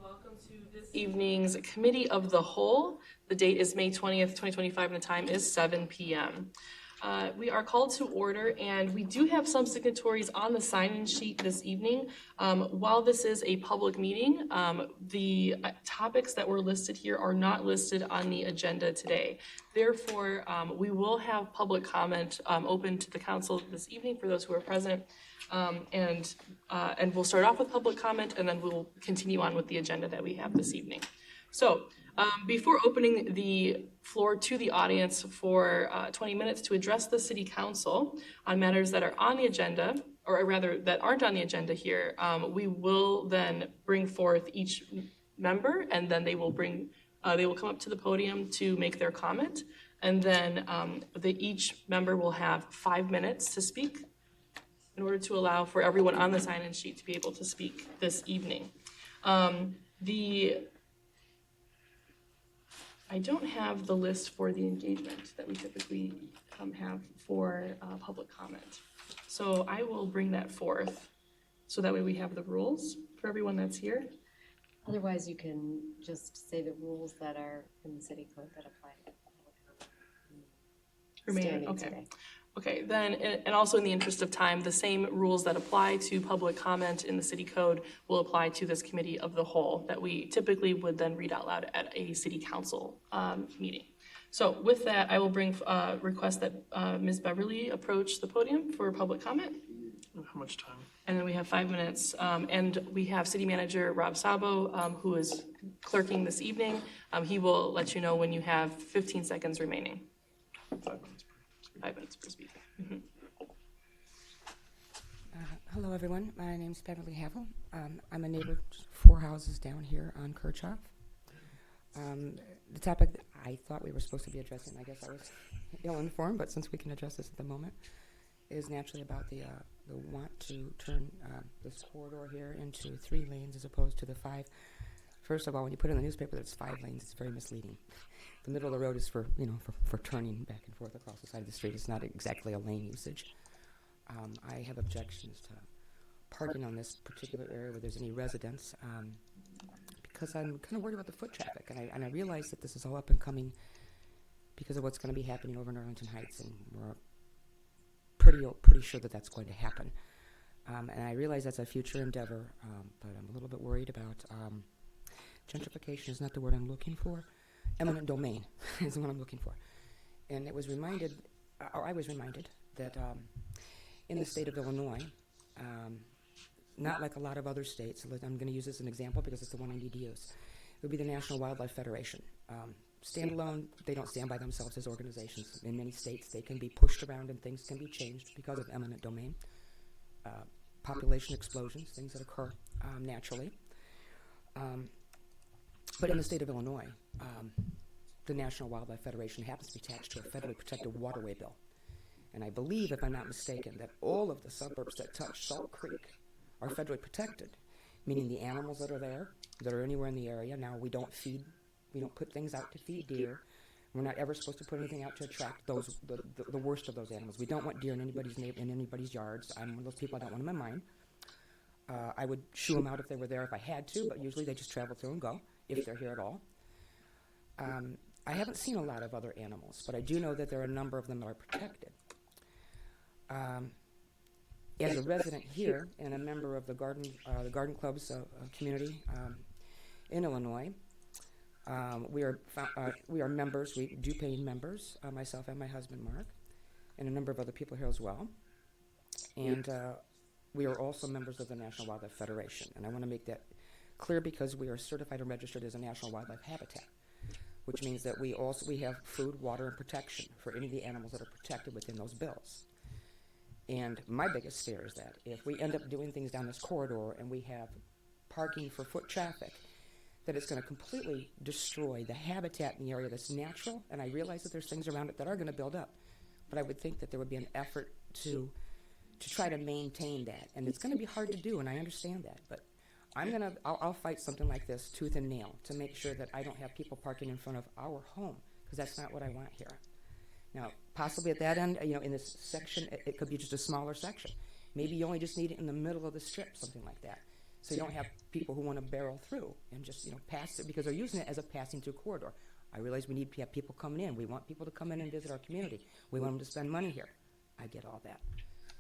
Welcome to this evening's Committee of the Whole. The date is May 20th, 2025, and the time is 7 p.m. We are called to order, and we do have some signatories on the sign-in sheet this evening. While this is a public meeting, the topics that were listed here are not listed on the agenda today. Therefore, we will have public comment open to the council this evening for those who are present. And we'll start off with public comment, and then we'll continue on with the agenda that we have this evening. So before opening the floor to the audience for 20 minutes to address the City Council on matters that are on the agenda, or rather that aren't on the agenda here, we will then bring forth each member, and then they will come up to the podium to make their comment, and then each member will have 5 minutes to speak in order to allow for everyone on the sign-in sheet to be able to speak this evening. I don't have the list for the engagement that we typically have for public comment. So I will bring that forth so that way we have the rules for everyone that's here. Otherwise, you can just say the rules that are in the city code that apply to public comment. Okay. Today. Okay, then, and also in the interest of time, the same rules that apply to public comment in the city code will apply to this committee of the whole that we typically would then read out loud at a city council meeting. So with that, I will request that Ms. Beverly approach the podium for public comment. How much time? And then we have 5 minutes. And we have City Manager Rob Sabo, who is clerking this evening. He will let you know when you have 15 seconds remaining. 5 minutes. 5 minutes per speaker. Mm-hmm. Hello, everyone. My name is Beverly Havel. I'm a neighbor 4 houses down here on Kirchhoff. The topic that I thought we were supposed to be addressing, I guess I was ill-informed, but since we can address this at the moment, is naturally about the want to turn this corridor here into 3 lanes as opposed to the 5. First of all, when you put in the newspaper that it's 5 lanes, it's very misleading. The middle of the road is for turning back and forth across the side of the street. It's not exactly a lane usage. I have objections to parking on this particular area where there's any residents because I'm kind of worried about the foot traffic. And I realize that this is all up and coming because of what's going to be happening over in Arlington Heights, and we're pretty sure that that's going to happen. And I realize that's a future endeavor, but I'm a little bit worried about gentrification is not the word I'm looking for. Eminent domain is the one I'm looking for. And I was reminded that in the state of Illinois, not like a lot of other states, I'm going to use this as an example because it's the one I need to use, it would be the National Wildlife Federation. Standalone, they don't stand by themselves as organizations. In many states, they can be pushed around and things can be changed because of eminent domain. Population explosions, things that occur naturally. But in the state of Illinois, the National Wildlife Federation happens to be attached to a federally protected waterway bill. And I believe, if I'm not mistaken, that all of the suburbs that touch Salt Creek are federally protected, meaning the animals that are there, that are anywhere in the area. Now, we don't put things out to feed deer. We're not ever supposed to put anything out to attract the worst of those animals. We don't want deer in anybody's yards. I'm one of those people, I don't want them in mine. I would shoo them out if they were there if I had to, but usually they just travel through and go, if they're here at all. I haven't seen a lot of other animals, but I do know that there are a number of them that are protected. As a resident here and a member of the Garden Club's community in Illinois, we are members. We do pay members, myself and my husband Mark, and a number of other people here as well. And we are also members of the National Wildlife Federation, and I want to make that clear because we are certified and registered as a National Wildlife Habitat, which means that we have food, water, and protection for any of the animals that are protected within those bills. And my biggest fear is that if we end up doing things down this corridor and we have parking for foot traffic, that it's going to completely destroy the habitat in the area that's natural. And I realize that there's things around it that are going to build up, but I would think that there would be an effort to try to maintain that. And it's going to be hard to do, and I understand that, but I'll fight something like this tooth and nail to make sure that I don't have people parking in front of our home, because that's not what I want here. Now, possibly at that end, in this section, it could be just a smaller section. Maybe you only just need it in the middle of the strip, something like that. So you don't have people who want to barrel through and just, pass it, because they're using it as a passing through corridor. I realize we need to have people coming in. We want people to come in and visit our community. We want them to spend money here. I get all that.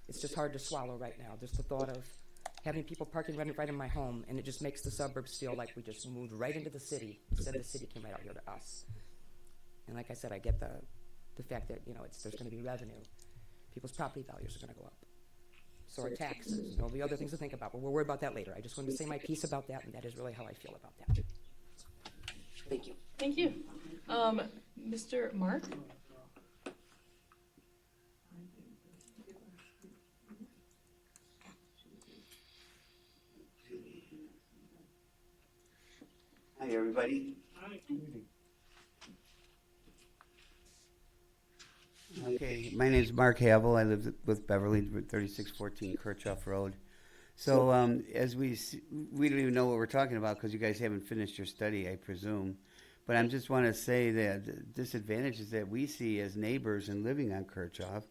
It's just hard to swallow right now, just the thought of having people parking right in my home, and it just makes the suburbs feel like we just moved right into the city instead of the city came right out here to us. And like I said, I get the fact that, there's going to be revenue. People's property values are going to go up. So are taxes, there'll be other things to think about, but we'll worry about that later. I just wanted to say my piece about that, and that is really how I feel about that. Thank you. Thank you. Mr. Mark? Hi, everybody. Okay, my name is Mark Havel. I live with Beverly, 3614 Kirchhoff Road. So as we don't even know what we're talking about because you guys haven't finished your study, I presume. But I just want to say that the disadvantages that we see as neighbors and living on Kirchhoff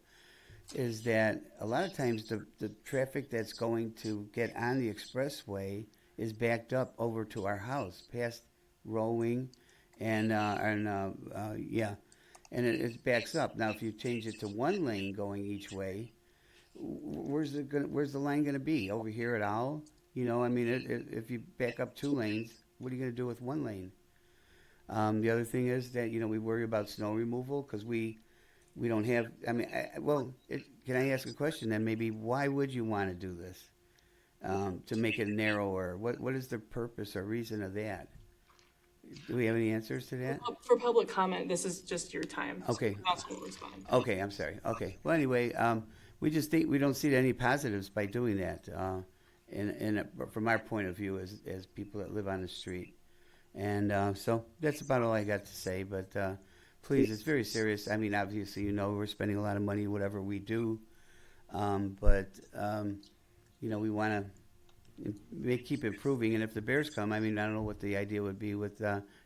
is that a lot of times the traffic that's going to get on the expressway is backed up over to our house, past Rowing, and it backs up. Now, if you change it to one lane going each way, where's the line going to be? Over here at Owl? If you back up 2 lanes, what are you going to do with 1 lane? The other thing is that we worry about snow removal because we don't have. Can I ask a question then? Maybe why would you want to do this to make it narrower? What is the purpose or reason of that? Do we have any answers to that? For public comment, this is just your time. Okay. So council will respond. Okay, I'm sorry. Okay. Well, anyway, we just think we don't see any positives by doing that, from our point of view as people that live on the street. And so that's about all I got to say. But please, it's very serious. I mean, obviously, we're spending a lot of money, whatever we do. But we want to keep improving. And if the Bears come, I don't know what the idea would be with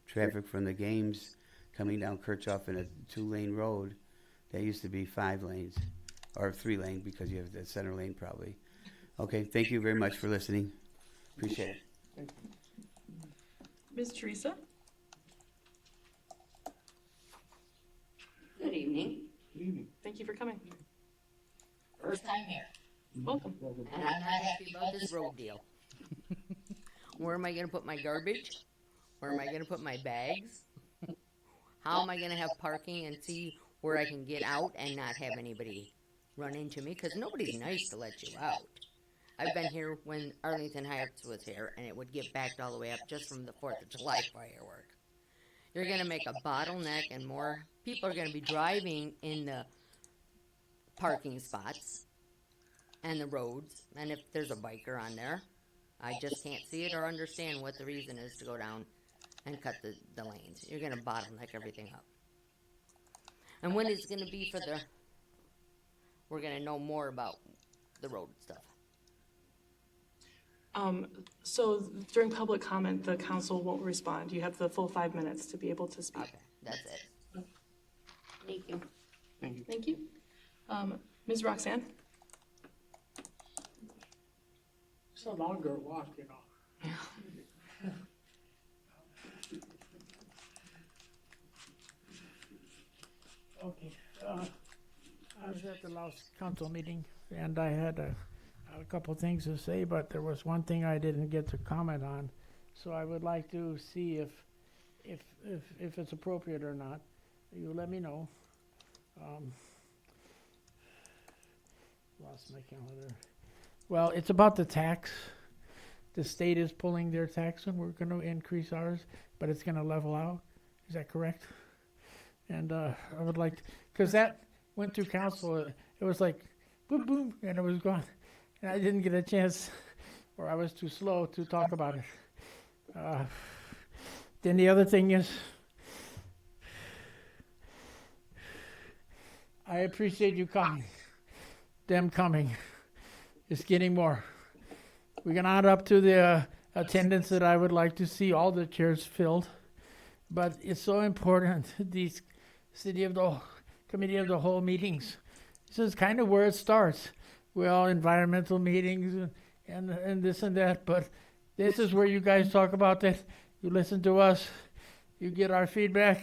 traffic from the games coming down Kirchhoff in a 2-lane road. That used to be 5 lanes, or 3 lane because you have the center lane probably. Okay, thank you very much for listening. Appreciate it. Ms. Teresa? Good evening. Thank you for coming. First time here. Welcome. And I'm not happy about this road deal. Where am I going to put my garbage? Where am I going to put my bags? How am I going to have parking and see where I can get out and not have anybody run into me? Because nobody's nice to let you out. I've been here when Arlington Heights was here, and it would get backed all the way up just from the 4th of July fireworks. You're going to make a bottleneck, and more people are going to be driving in the parking spots and the roads. And if there's a biker on there, I just can't see it or understand what the reason is to go down and cut the lanes. You're going to bottleneck everything up. And when is it going to be for we're going to know more about the road stuff? So during public comment, the council won't respond. You have the full 5 minutes to be able to speak. Okay, that's it. Thank you. Thank you. Ms. Roxanne? It's a longer walk, Okay, I was at the last council meeting, and I had a couple things to say, but there was one thing I didn't get to comment on. So I would like to see if it's appropriate or not. You let me know. Lost my calendar. Well, it's about the tax. The state is pulling their tax, and we're going to increase ours, but it's going to level out. Is that correct? And I would like, because that went through council. It was like, boom, boom, and it was gone. And I didn't get a chance, or I was too slow to talk about it. Then the other thing is, I appreciate you coming. Them coming. It's getting more. We're not up to the attendance that I would like to see all the chairs filled. But it's so important, these committee of the whole meetings. This is kind of where it starts. Well, environmental meetings and this and that, but This is where you guys talk about this. You listen to us, you get our feedback,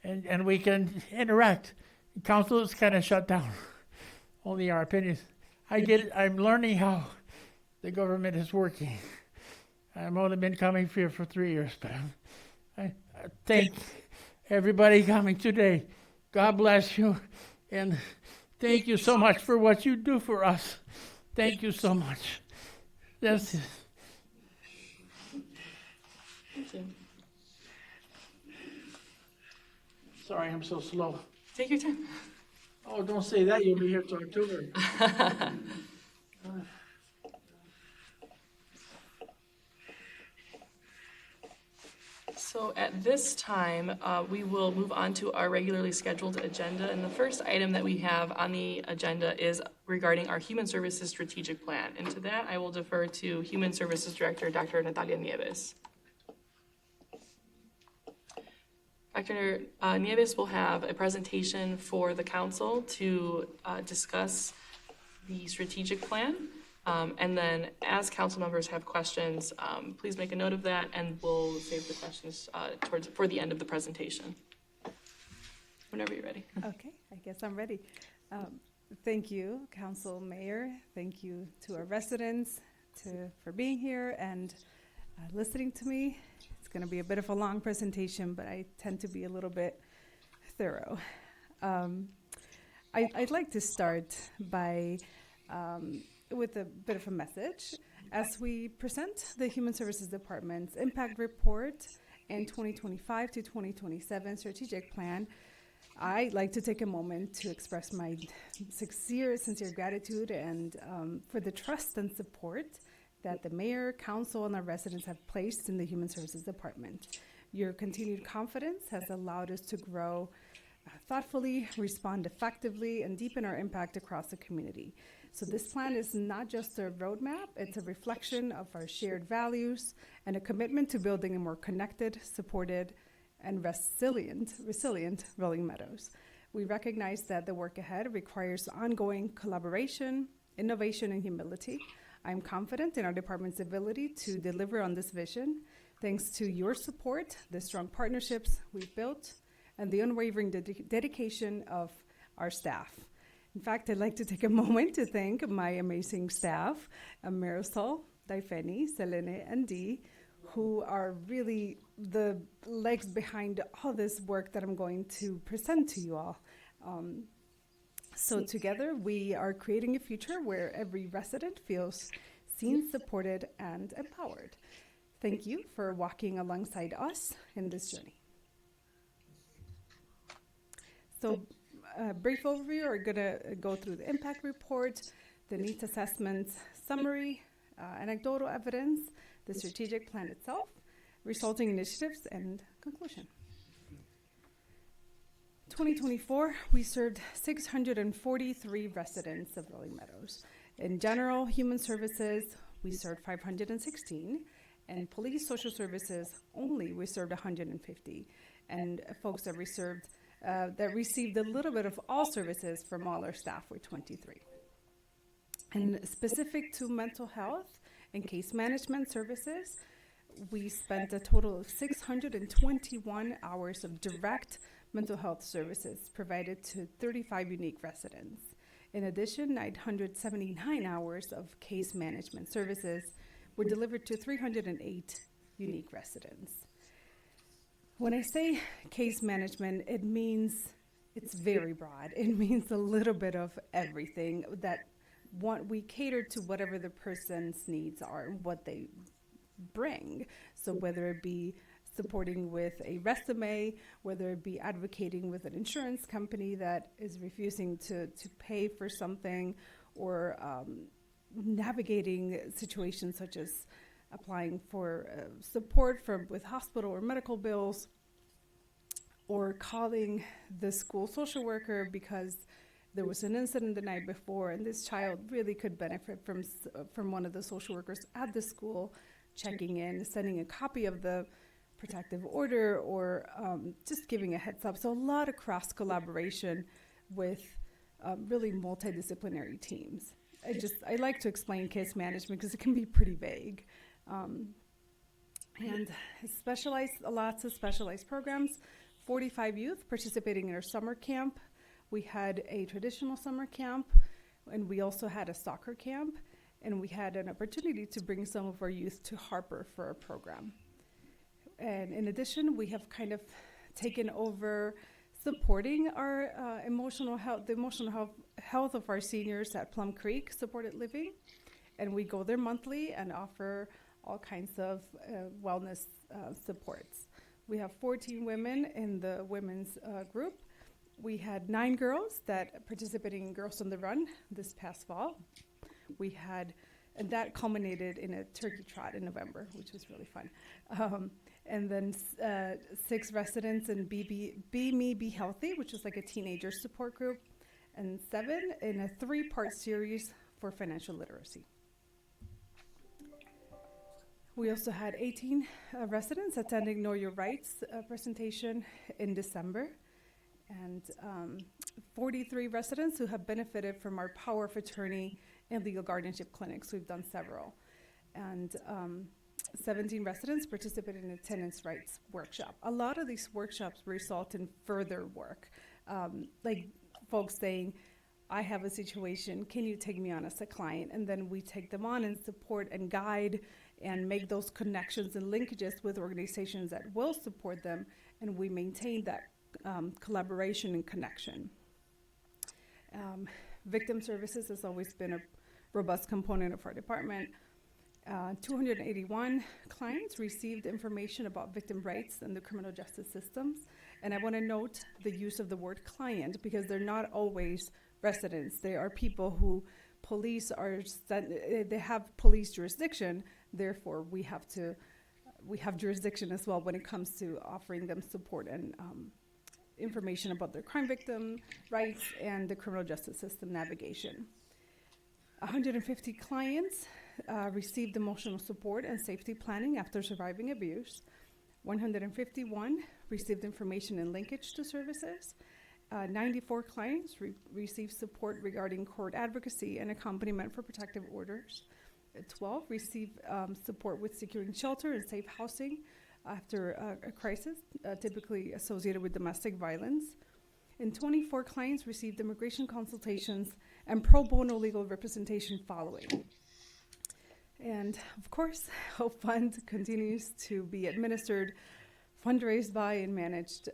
and we can interact. Council is kind of shut down. Only our opinions. I get it. I'm learning how the government is working. I've only been coming here for 3 years, but I thank everybody coming today. God bless you, and thank you so much for what you do for us. Thank you so much. That's it. Thank you. Sorry, I'm so slow. Take your time. Oh, don't say that. You'll be here till October. So at this time, we will move on to our regularly scheduled agenda. And the first item that we have on the agenda is regarding our Human Services Strategic Plan. And to that, I will defer to Human Services Director, Dr. Natalia Nieves. Dr. Nieves will have a presentation for the council to discuss the strategic plan. And then as council members have questions, please make a note of that and we'll save the questions for the end of the presentation. Whenever you're ready. Okay, I guess I'm ready. Thank you, Council Mayor. Thank you to our residents for being here and listening to me. It's going to be a bit of a long presentation, but I tend to be a little bit thorough. I'd like to start by with a bit of a message. As we present the Human Services Department's Impact Report and 2025 to 2027 Strategic Plan, I'd like to take a moment to express my sincere gratitude and for the trust and support that the Mayor, Council, and our residents have placed in the Human Services Department. Your continued confidence has allowed us to grow thoughtfully, respond effectively, and deepen our impact across the community. So this plan is not just a roadmap, it's a reflection of our shared values and a commitment to building a more connected, supported, and resilient Rolling Meadows. We recognize that the work ahead requires ongoing collaboration, innovation, and humility. I'm confident in our department's ability to deliver on this vision, thanks to your support, the strong partnerships we've built, and the unwavering dedication of our staff. In fact, I'd like to take a moment to thank my amazing staff, Marisol, Daifeni, Selene, and Dee, who are really the legs behind all this work that I'm going to present to you all. So together, we are creating a future where every resident feels seen, supported, and empowered. Thank you for walking alongside us in this journey. So, brief overview, we're going to go through the impact report, the needs assessments summary, anecdotal evidence, the strategic plan itself, resulting initiatives, and conclusion. 2024, we served 643 residents of Rolling Meadows. In general human services, we served 516, and police social services only, we served 150. And folks that we served that received a little bit of all services from all our staff were 23. And specific to mental health and case management services, we spent a total of 621 hours of direct mental health services provided to 35 unique residents. In addition, 979 hours of case management services were delivered to 308 unique residents. When I say case management, it means it's very broad. It means a little bit of everything that we cater to whatever the person's needs are and what they bring. So whether it be supporting with a resume, whether it be advocating with an insurance company that is refusing to pay for something, or navigating situations such as applying for support with hospital or medical bills, or calling the school social worker because there was an incident the night before and this child really could benefit from one of the social workers at the school checking in, sending a copy of the protective order, or just giving a heads up. So a lot of cross collaboration with really multidisciplinary teams. I like to explain case management because it can be pretty vague. And lots of specialized programs. 45 youth participating in our summer camp. We had a traditional summer camp, and we also had a soccer camp, and we had an opportunity to bring some of our youth to Harper for a program. And in addition, we have kind of taken over supporting our emotional health of our seniors at Plum Creek Supported Living. And we go there monthly and offer all kinds of wellness supports. We have 14 women in the women's group. We had 9 girls that participated in Girls on the Run this past fall. And that culminated in a turkey trot in November, which was really fun. And then 6 residents in Be Me, Be Healthy, which is like a teenager support group, and 7 in a 3-part series for financial literacy. We also had 18 residents attending Know Your Rights presentation in December, and 43 residents who have benefited from our power of attorney and legal guardianship clinics. We've done several. And 17 residents participated in a tenants' rights workshop. A lot of these workshops result in further work, like folks saying, I have a situation, can you take me on as a client? And then we take them on and support and guide and make those connections and linkages with organizations that will support them, and we maintain that collaboration and connection. Victim services has always been a robust component of our department. 281 clients received information about victim rights in the criminal justice systems. And I want to note the use of the word client, because they're not always residents. They are people who they have police jurisdiction. Therefore, we have jurisdiction as well when it comes to offering them support and information about their crime victim rights and the criminal justice system navigation. 150 clients received emotional support and safety planning after surviving abuse. 151 received information and linkage to services. 94 clients received support regarding court advocacy and accompaniment for protective orders. 12 received support with securing shelter and safe housing after a crisis, typically associated with domestic violence. And 24 clients received immigration consultations and pro bono legal representation following. And of course, Hope Fund continues to be administered, fundraised by, and managed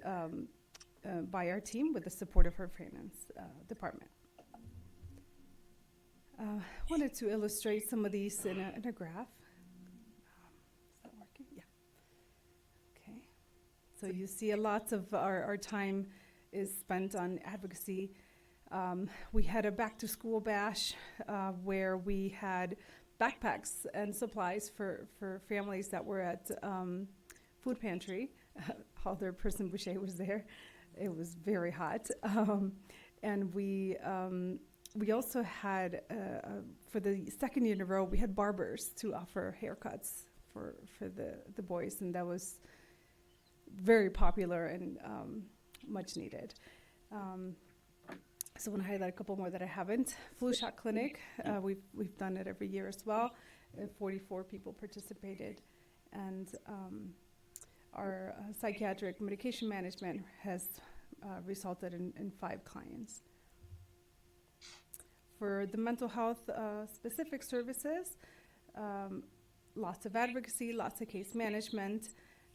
by our team with the support of our finance department. Wanted to illustrate some of these in a graph. Is that working? Yeah. Okay. So you see a lot of our time is spent on advocacy. We had a back to school bash where we had backpacks and supplies for families that were at food pantry. Alderperson Boucher was there. It was very hot. And we also had, for the second year in a row, we had barbers to offer haircuts for the boys, and that was very popular and much needed. So I want to highlight a couple more that I haven't. Flu shot clinic, we've done it every year as well. 44 people participated, and our psychiatric medication management has resulted in 5 clients. For the mental health specific services, lots of advocacy, lots of case management.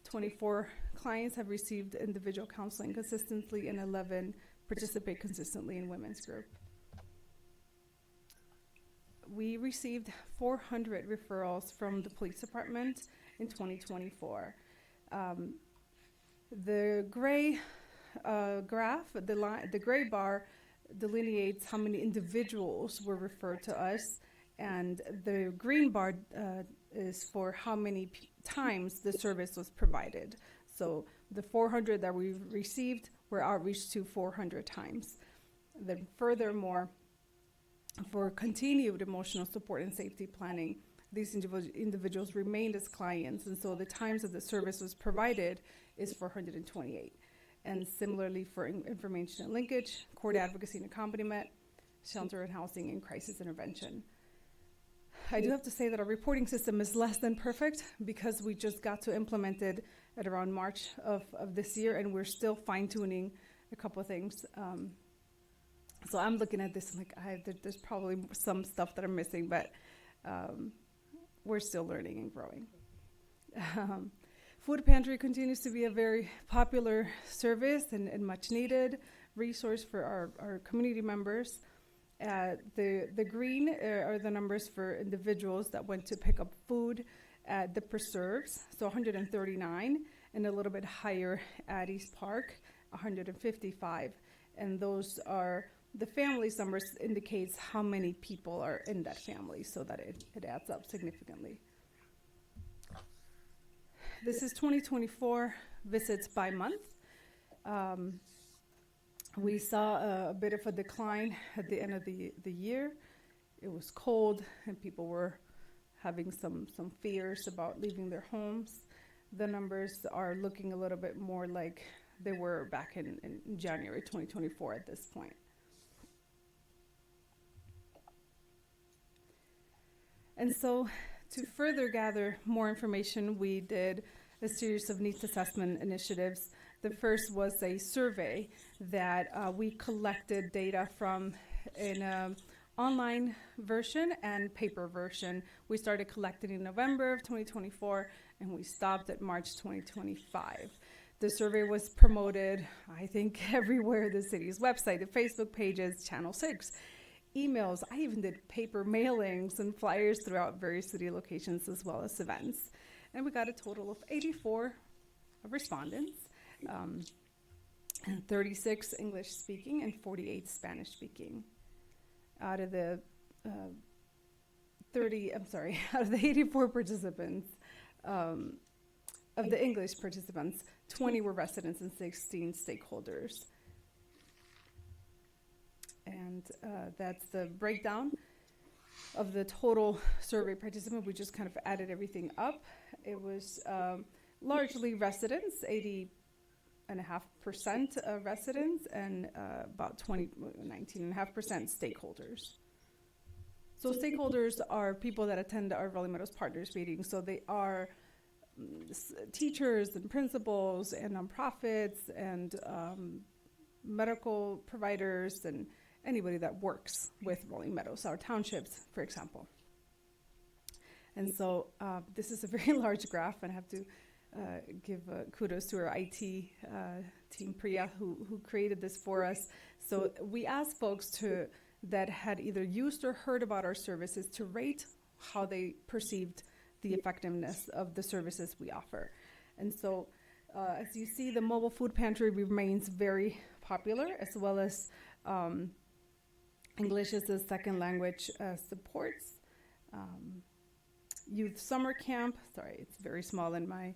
24 clients have received individual counseling consistently, and 11 participate consistently in women's group. We received 400 referrals from the police department in 2024. The gray graph, the gray bar delineates how many individuals were referred to us, and the green bar is for how many times the service was provided. So the 400 that we received were outreached to 400 times. Then furthermore, for continued emotional support and safety planning, these individuals remained as clients, and so the times that the service was provided is 428. And similarly for information and linkage, court advocacy and accompaniment, shelter and housing, and crisis intervention. I do have to say that our reporting system is less than perfect because we just got to implement it at around March of this year, and we're still fine-tuning a couple of things. So I'm looking at this like there's probably some stuff that I'm missing, but we're still learning and growing. Food Pantry continues to be a very popular service and much needed resource for our community members. The green are the numbers for individuals that went to pick up food at the preserves, so 139, and a little bit higher at East Park, 155. And those are the family's numbers indicates how many people are in that family, so that it adds up significantly. This is 2024 visits by month. We saw a bit of a decline at the end of the year. It was cold and people were having some fears about leaving their homes. The numbers are looking a little bit more like they were back in January 2024 at this point. And so to further gather more information, we did a series of needs assessment initiatives. The first was a survey that we collected data from an online version and paper version. We started collecting in November of 2024, and we stopped at March 2025. The survey was promoted, I think, everywhere, the city's website, the Facebook pages, Channel 6, emails. I even did paper mailings and flyers throughout various city locations as well as events. And we got a total of 84 respondents, and 36 English speaking and 48 Spanish speaking. Out of the 84 participants, of the English participants, 20 were residents and 16 stakeholders. And that's the breakdown of the total survey participant. We just kind of added everything up. It was largely residents, 80.5% residents, and about 19.5% stakeholders. So stakeholders are people that attend our Valley Meadows Partners meetings. So they are teachers and principals and nonprofits and medical providers and anybody that works with Rolling Meadows, our townships, for example. And so this is a very large graph, and I have to give kudos to our IT team, Priya, who created this for us. So we asked folks that had either used or heard about our services to rate how they perceived the effectiveness of the services we offer. And so as you see, the mobile food pantry remains very popular, as well as English as a second language supports. Youth summer camp, sorry, it's very small in my,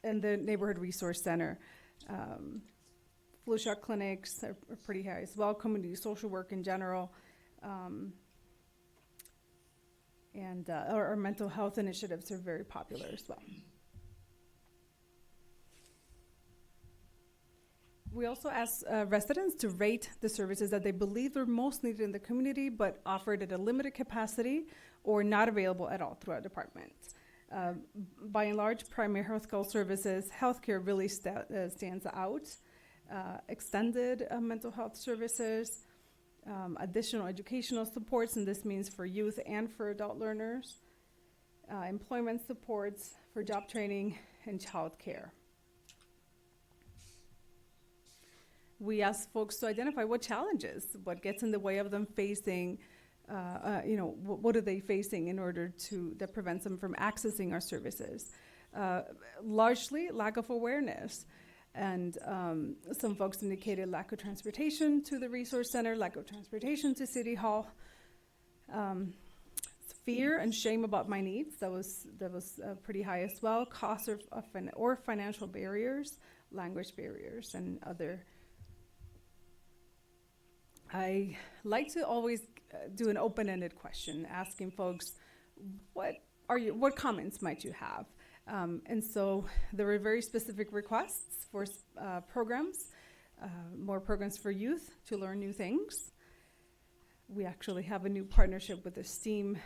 and the neighborhood resource center. Flu shot clinics are pretty high as well, community social work in general, and our mental health initiatives are very popular as well. We also asked residents to rate the services that they believe are most needed in the community, but offered at a limited capacity or not available at all through our department. By and large, primary health services, healthcare really stands out. Extended mental health services, additional educational supports, and this means for youth and for adult learners, employment supports for job training, and child care. We ask folks to identify what challenges, what gets in the way of them facing, what are they facing in order that prevents them from accessing our services. Largely lack of awareness. And some folks indicated lack of transportation to the resource center, lack of transportation to City Hall. Fear and shame about my needs, that was pretty high as well. Costs or financial barriers, language barriers, and other. I like to always do an open-ended question, asking folks, what comments might you have? And so there were very specific requests for programs, more programs for youth to learn new things. We actually have a new partnership with Esteem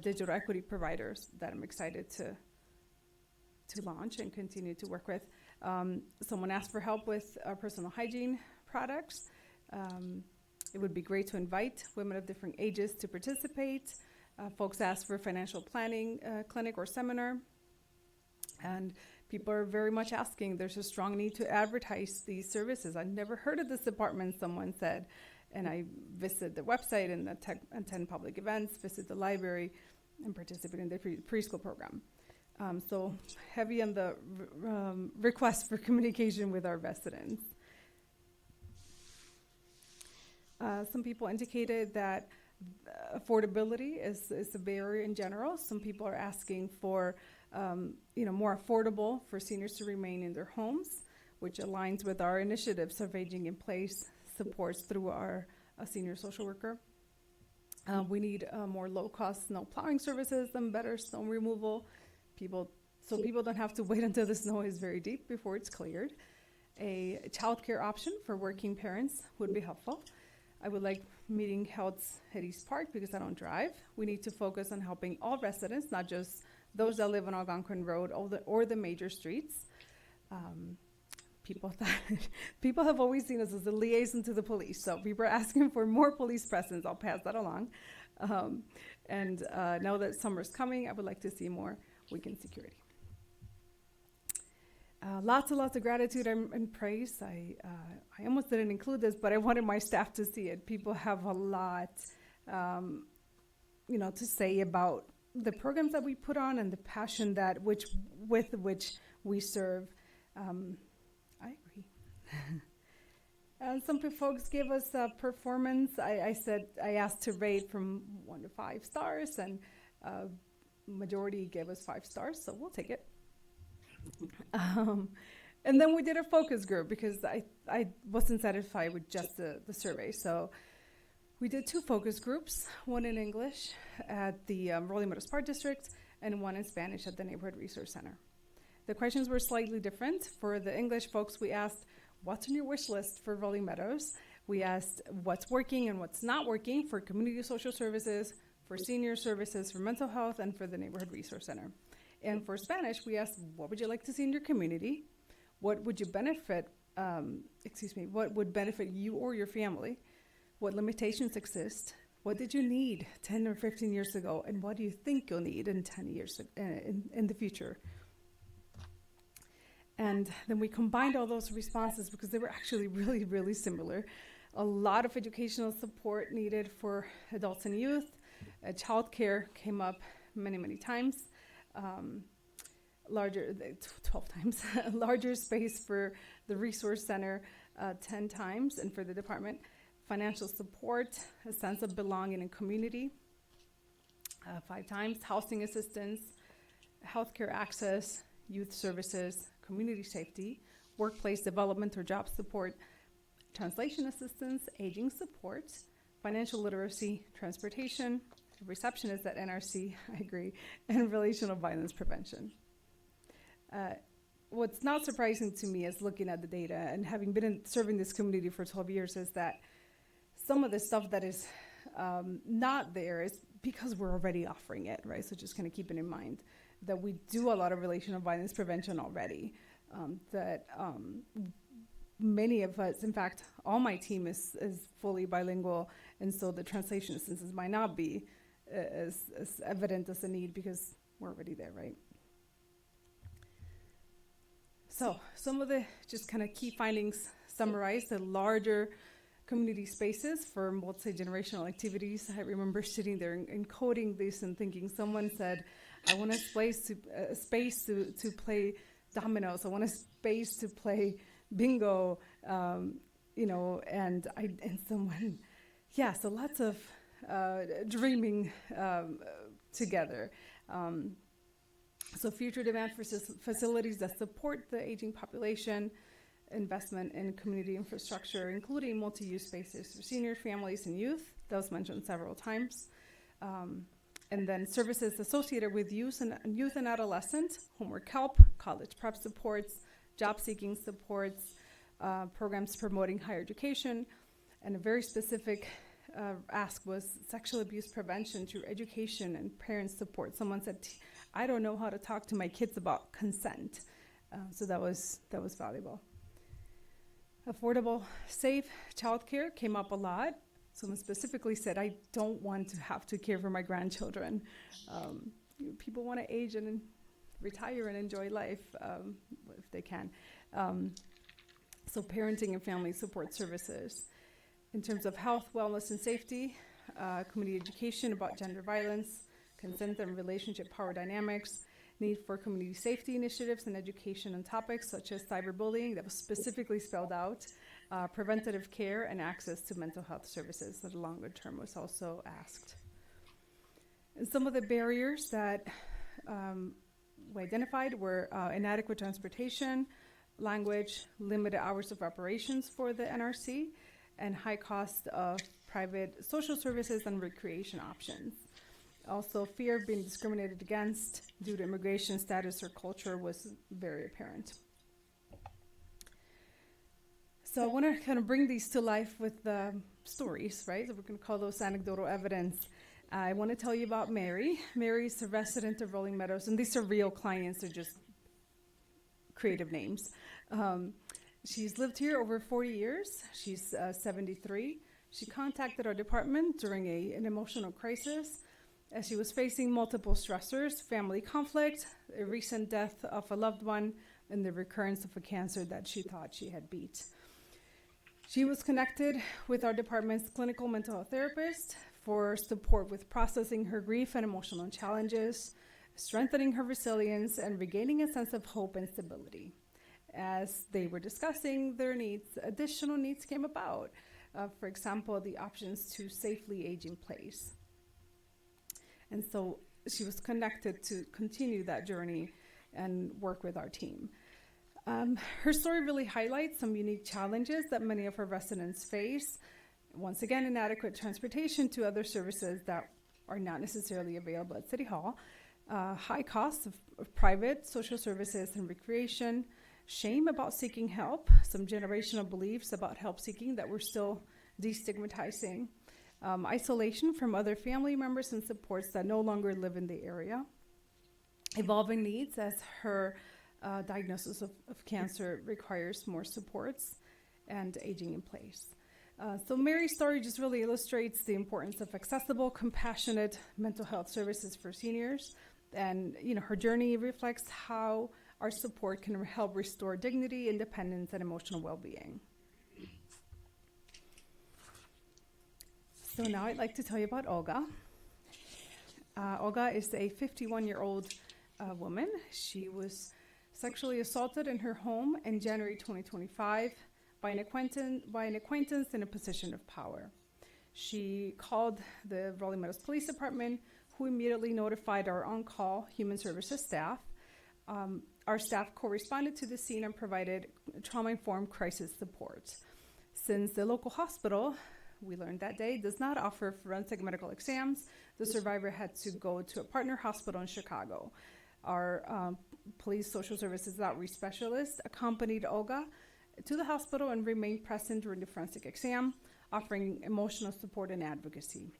digital equity providers that I'm excited to launch and continue to work with. Someone asked for help with personal hygiene products. It would be great to invite women of different ages to participate. Folks asked for financial planning clinic or seminar. And people are very much asking, there's a strong need to advertise these services. I've never heard of this department, someone said. And I visited the website and attend public events, visit the library, and participate in the preschool program. So heavy on the request for communication with our residents. Some people indicated that affordability is a barrier in general. Some people are asking for more affordable for seniors to remain in their homes, which aligns with our initiatives of aging in place supports through our senior social worker. We need more low-cost snow plowing services and better snow removal. So people don't have to wait until the snow is very deep before it's cleared. A childcare option for working parents would be helpful. I would like meeting held at East Park because I don't drive. We need to focus on helping all residents, not just those that live on Algonquin Road or the major streets. People have always seen us as a liaison to the police, so people are asking for more police presence. I'll pass that along. And now that summer's coming, I would like to see more weekend security. Lots and lots of gratitude and praise. I almost didn't include this, but I wanted my staff to see it. People have a lot, to say about the programs that we put on and the passion with which we serve. I agree. And some folks gave us a performance. I asked to rate from 1 to 5 stars, and majority gave us 5 stars, so we'll take it. And then we did a focus group because I wasn't satisfied with just the survey. So we did 2 focus groups, one in English at the Rolling Meadows Park District and one in Spanish at the Neighborhood Resource Center. The questions were slightly different. For the English folks, we asked, what's on your wish list for Rolling Meadows? We asked what's working and what's not working for community social services, for senior services, for mental health, and for the Neighborhood Resource Center. And for Spanish, we asked, what would you like to see in your community? What would benefit you or your family? What limitations exist? What did you need 10 or 15 years ago? And what do you think you'll need in 10 years in the future? And then we combined all those responses because they were actually really, really similar. A lot of educational support needed for adults and youth. Childcare came up many, many times. 12 times. Larger space for the resource center 10 times, and for the department. Financial support, a sense of belonging in community 5 times. Housing assistance, healthcare access, youth services, community safety, workplace development or job support, translation assistance, aging support, financial literacy, transportation, receptionist at NRC, I agree, and relational violence prevention. What's not surprising to me is looking at the data and having been serving this community for 12 years is that some of the stuff that is not there is because we're already offering it, right? So just kind of keeping in mind that we do a lot of relational violence prevention already, many of us, in fact, all my team is fully bilingual, and so the translation assistance might not be as evident as a need because we're already there, right? So some of the just kind of key findings summarize the larger community spaces for multi-generational activities. I remember sitting there and coding this and thinking, someone said, I want a space to play dominoes. I want a space to play bingo, and someone, so lots of dreaming together. So future demand for facilities that support the aging population, investment in community infrastructure, including multi-use spaces for senior families and youth. That was mentioned several times. And then services associated with youth and adolescent, homework help, college prep supports, job-seeking supports, programs promoting higher education, and a very specific ask was sexual abuse prevention through education and parent support. Someone said, I don't know how to talk to my kids about consent. So that was valuable. Affordable, safe childcare came up a lot. Someone specifically said, I don't want to have to care for my grandchildren. People want to age and retire and enjoy life if they can. So parenting and family support services. In terms of health, wellness, and safety, community education about gender violence, consent and relationship power dynamics, need for community safety initiatives and education on topics such as cyberbullying that was specifically spelled out, preventative care, and access to mental health services that the longer term was also asked. And some of the barriers that we identified were inadequate transportation, language, limited hours of operations for the NRC, and high cost of private social services and recreation options. Also, fear of being discriminated against due to immigration status or culture was very apparent. So I want to kind of bring these to life with stories, right? So we're going to call those anecdotal evidence. I want to tell you about Mary. Mary's a resident of Rolling Meadows, and these are real clients. They're just creative names. She's lived here over 40 years. She's 73. She contacted our department during an emotional crisis as she was facing multiple stressors, family conflict, a recent death of a loved one, and the recurrence of a cancer that she thought she had beat. She was connected with our department's clinical mental health therapist for support with processing her grief and emotional challenges, strengthening her resilience, and regaining a sense of hope and stability. As they were discussing their needs, additional needs came about. For example, the options to safely age in place. And so she was connected to continue that journey and work with our team. Her story really highlights some unique challenges that many of her residents face. Once again, inadequate transportation to other services that are not necessarily available at City Hall, high costs of private social services and recreation, shame about seeking help, some generational beliefs about help seeking that we're still destigmatizing, isolation from other family members and supports that no longer live in the area, evolving needs as her diagnosis of cancer requires more supports, and aging in place. So Mary's story just really illustrates the importance of accessible, compassionate mental health services for seniors. And her journey reflects how our support can help restore dignity, independence, and emotional well-being. So now I'd like to tell you about Olga. Olga is a 51-year-old woman. She was sexually assaulted in her home in January 2025 by an acquaintance in a position of power. She called the Rolling Meadows Police Department, who immediately notified our on-call human services staff. Our staff corresponded to the scene and provided trauma-informed crisis support. Since the local hospital, we learned that day, does not offer forensic medical exams, the survivor had to go to a partner hospital in Chicago. Our police social services outreach specialist accompanied Olga to the hospital and remained present during the forensic exam, offering emotional support and advocacy.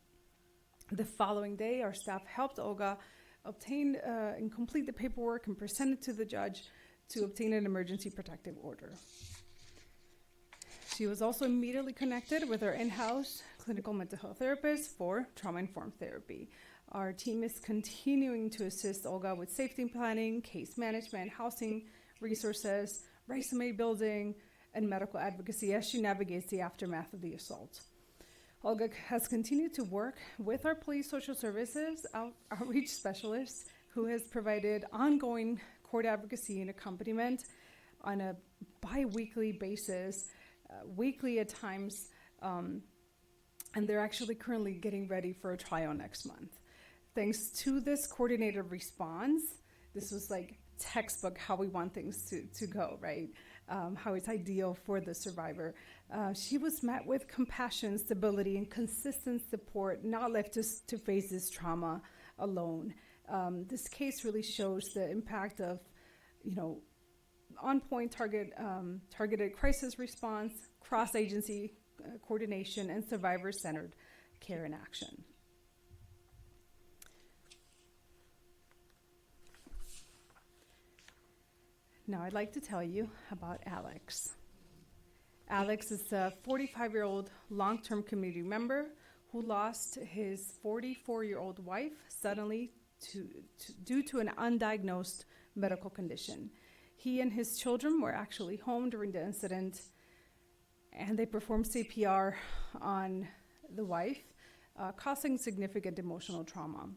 The following day, our staff helped Olga obtain and complete the paperwork and present it to the judge to obtain an emergency protective order. She was also immediately connected with our in-house clinical mental health therapist for trauma-informed therapy. Our team is continuing to assist Olga with safety planning, case management, housing resources, resume building, and medical advocacy as she navigates the aftermath of the assault. Olga has continued to work with our police social services outreach specialists who has provided ongoing court advocacy and accompaniment on a bi-weekly basis, weekly at times, and they're actually currently getting ready for a trial next month. Thanks to this coordinated response, this was like textbook how we want things to go, right? How it's ideal for the survivor. She was met with compassion, stability, and consistent support, not left to face this trauma alone. This case really shows the impact of, on-point targeted crisis response, cross-agency coordination, and survivor-centered Care in Action. Now, I'd like to tell you about Alex. Alex is a 45-year-old long-term community member who lost his 44-year-old wife suddenly due to an undiagnosed medical condition. He and his children were actually home during the incident, and they performed CPR on the wife, causing significant emotional trauma.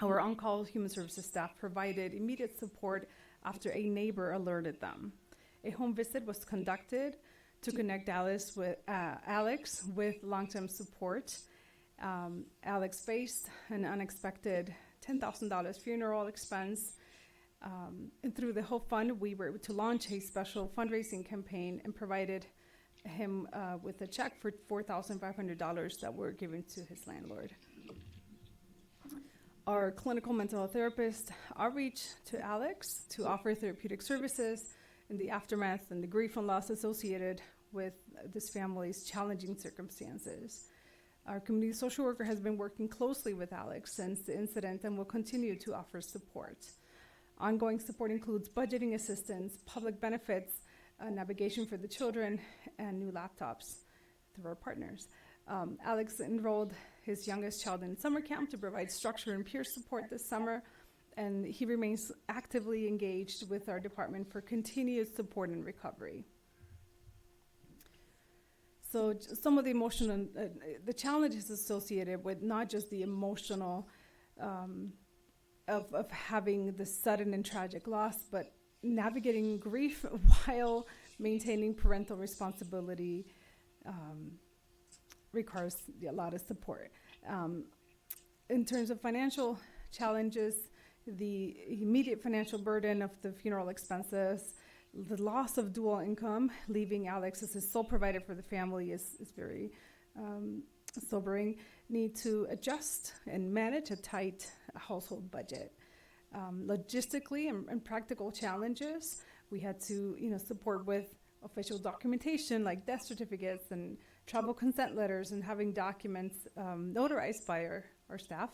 Our on-call human services staff provided immediate support after a neighbor alerted them. A home visit was conducted to connect Alex with long-term support. Alex faced an unexpected $10,000 funeral expense. And through the Hope Fund, we were able to launch a special fundraising campaign and provided him with a check for $4,500 that were given to his landlord. Our clinical mental health therapist outreach to Alex to offer therapeutic services in the aftermath and the grief and loss associated with this family's challenging circumstances. Our community social worker has been working closely with Alex since the incident and will continue to offer support. Ongoing support includes budgeting assistance, public benefits, navigation for the children, and new laptops through our partners. Alex enrolled his youngest child in summer camp to provide structure and peer support this summer, and he remains actively engaged with our department for continued support and recovery. So some of the emotional, the challenges associated with not just the emotional of having the sudden and tragic loss, but navigating grief while maintaining parental responsibility requires a lot of support. In terms of financial challenges, the immediate financial burden of the funeral expenses, the loss of dual income, leaving Alex as his sole provider for the family is very sobering. Need to adjust and manage a tight household budget. Logistically and practical challenges, we had to support with official documentation like death certificates and travel consent letters and having documents notarized by our staff,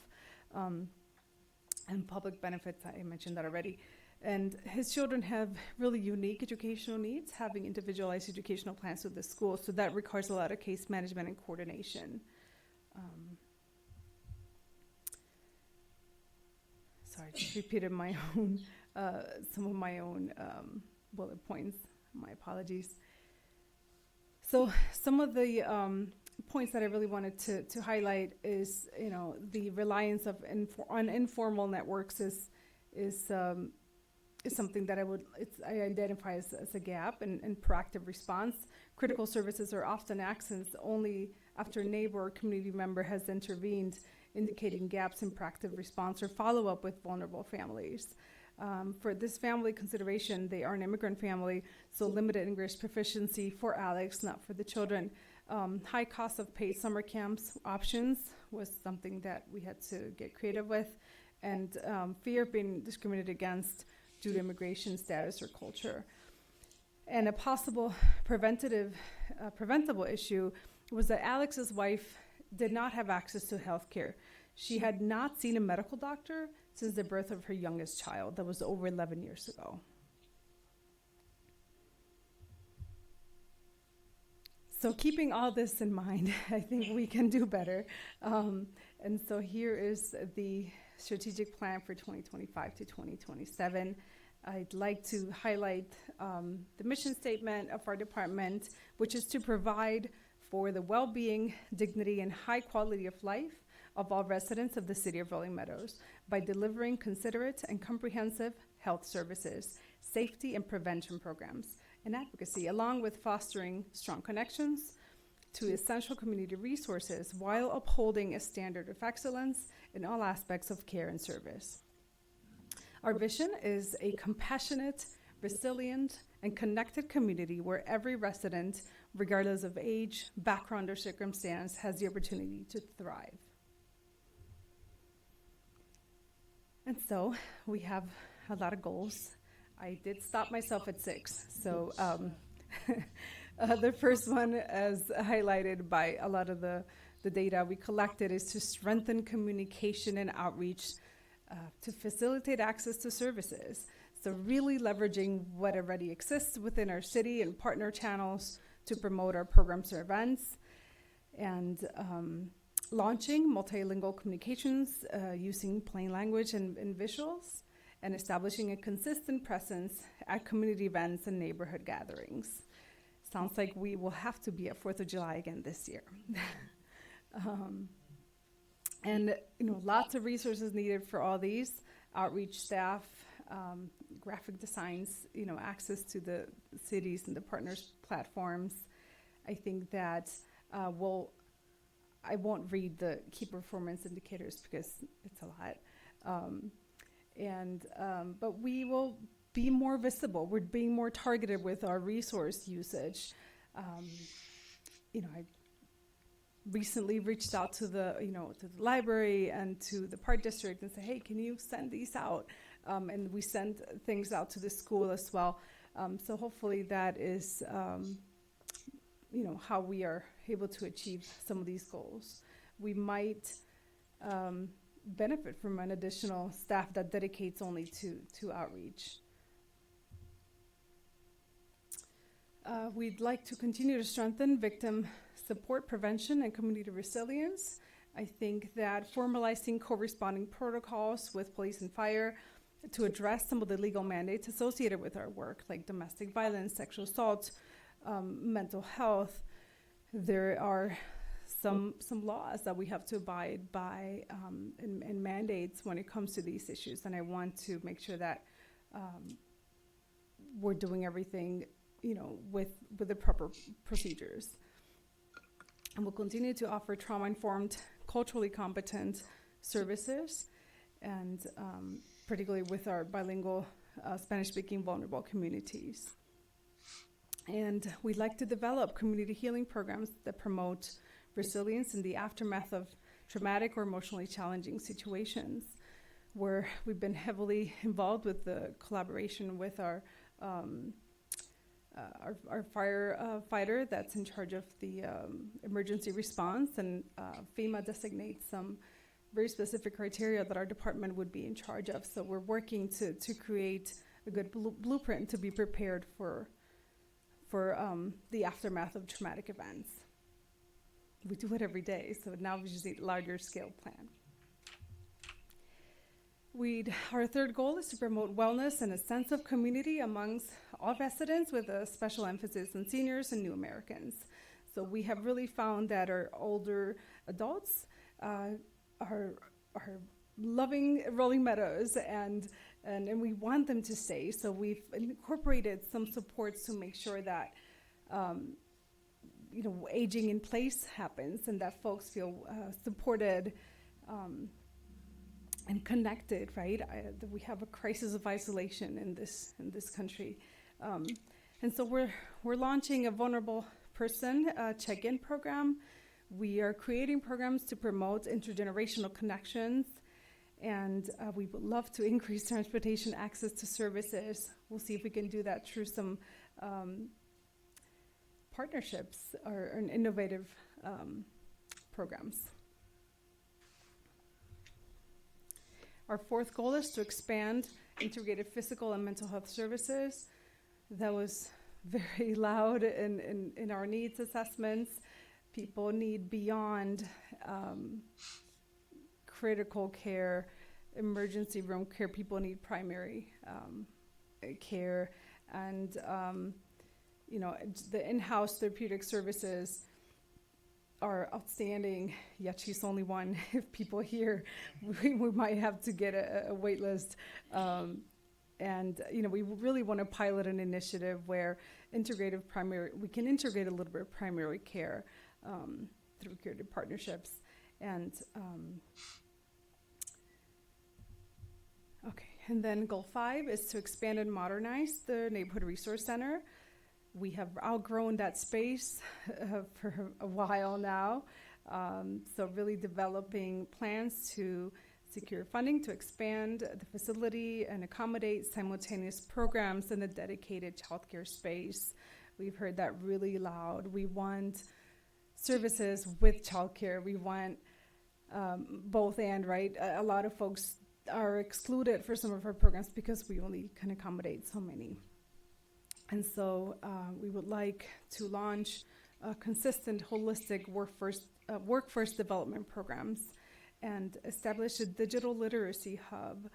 and public benefits, I mentioned that already. And his children have really unique educational needs, having individualized educational plans with the school, so that requires a lot of case management and coordination. Sorry, I just repeated my own, some of my own bullet points. My apologies. So some of the points that I really wanted to highlight is, the reliance on informal networks is something that I identify as a gap in proactive response. Critical services are often accessed only after a neighbor or community member has intervened, indicating gaps in proactive response or follow-up with vulnerable families. For this family consideration, they are an immigrant family, so limited English proficiency for Alex, not for the children. High cost of paid summer camps options was something that we had to get creative with, and fear of being discriminated against due to immigration status or culture. And a possible preventable issue was that Alex's wife did not have access to health care. She had not seen a medical doctor since the birth of her youngest child. That was over 11 years ago. So keeping all this in mind, I think we can do better. And so here is the strategic plan for 2025 to 2027. I'd like to highlight the mission statement of our department, which is to provide for the well-being, dignity, and high quality of life of all residents of the city of Rolling Meadows by delivering considerate and comprehensive health services, safety and prevention programs, and advocacy, along with fostering strong connections to essential community resources while upholding a standard of excellence in all aspects of care and service. Our vision is a compassionate, resilient, and connected community where every resident, regardless of age, background, or circumstance, has the opportunity to thrive. And so we have a lot of goals. I did stop myself at 6. So the first one, as highlighted by a lot of the the data we collected is to strengthen communication and outreach to facilitate access to services. So really leveraging what already exists within our city and partner channels to promote our programs or events, and launching multilingual communications using plain language and visuals, and establishing a consistent presence at community events and neighborhood gatherings. Sounds like we will have to be at 4th of July again this year. And lots of resources needed for all these: outreach staff, graphic designs, access to the cities and the partners platforms. I think that I won't read the key performance indicators because it's a lot. But we will be more visible. We're being more targeted with our resource usage. I recently reached out to the library and to the park district and said, hey, can you send these out? And we send things out to the school as well. So hopefully that is, how we are able to achieve some of these goals. We might benefit from an additional staff that dedicates only to outreach. We'd like to continue to strengthen victim support, prevention, and community resilience. I think that formalizing co-responding protocols with police and fire to address some of the legal mandates associated with our work, like domestic violence, sexual assault, mental health. There are some laws that we have to abide by and mandates when it comes to these issues, and I want to make sure that we're doing everything with the proper procedures. And we'll continue to offer trauma-informed, culturally competent services, and particularly with our bilingual Spanish-speaking vulnerable communities. And we'd like to develop community healing programs that promote resilience in the aftermath of traumatic or emotionally challenging situations, where we've been heavily involved with the collaboration with our firefighter that's in charge of the emergency response, and FEMA designates some very specific criteria that our department would be in charge of. So we're working to create a good blueprint to be prepared for the aftermath of traumatic events. We do it every day, so now we just need a larger scale plan. Our third goal is to promote wellness and a sense of community amongst all residents, with a special emphasis on seniors and new Americans. So we have really found that our older adults are loving Rolling Meadows, and we want them to stay. So we've incorporated some supports to make sure that aging in place happens, and that folks feel supported and connected. Right? We have a crisis of isolation in this country, and so we're launching a vulnerable person check-in program. We are creating programs to promote intergenerational connections, and we would love to increase transportation access to services. We'll see if we can do that through some partnerships or innovative programs. Our fourth goal is to expand integrated physical and mental health services. That was very loud in our needs assessments. People need beyond critical care, emergency room care. People need primary care, and the in-house therapeutic services are outstanding. Yet she's only one. If people here, we might have to get a wait list. We really want to pilot an initiative where we can integrate a little bit of primary care through curative partnerships. And and then goal 5 is to expand and modernize the Neighborhood Resource Center. We have outgrown that space for a while now. So really developing plans to secure funding to expand the facility and accommodate simultaneous programs in a dedicated childcare space. We've heard that really loud. We want services with childcare. We want both and, right? A lot of folks are excluded for some of our programs because we only can accommodate so many. And so we would like to launch consistent, holistic workforce development programs and establish a digital literacy hub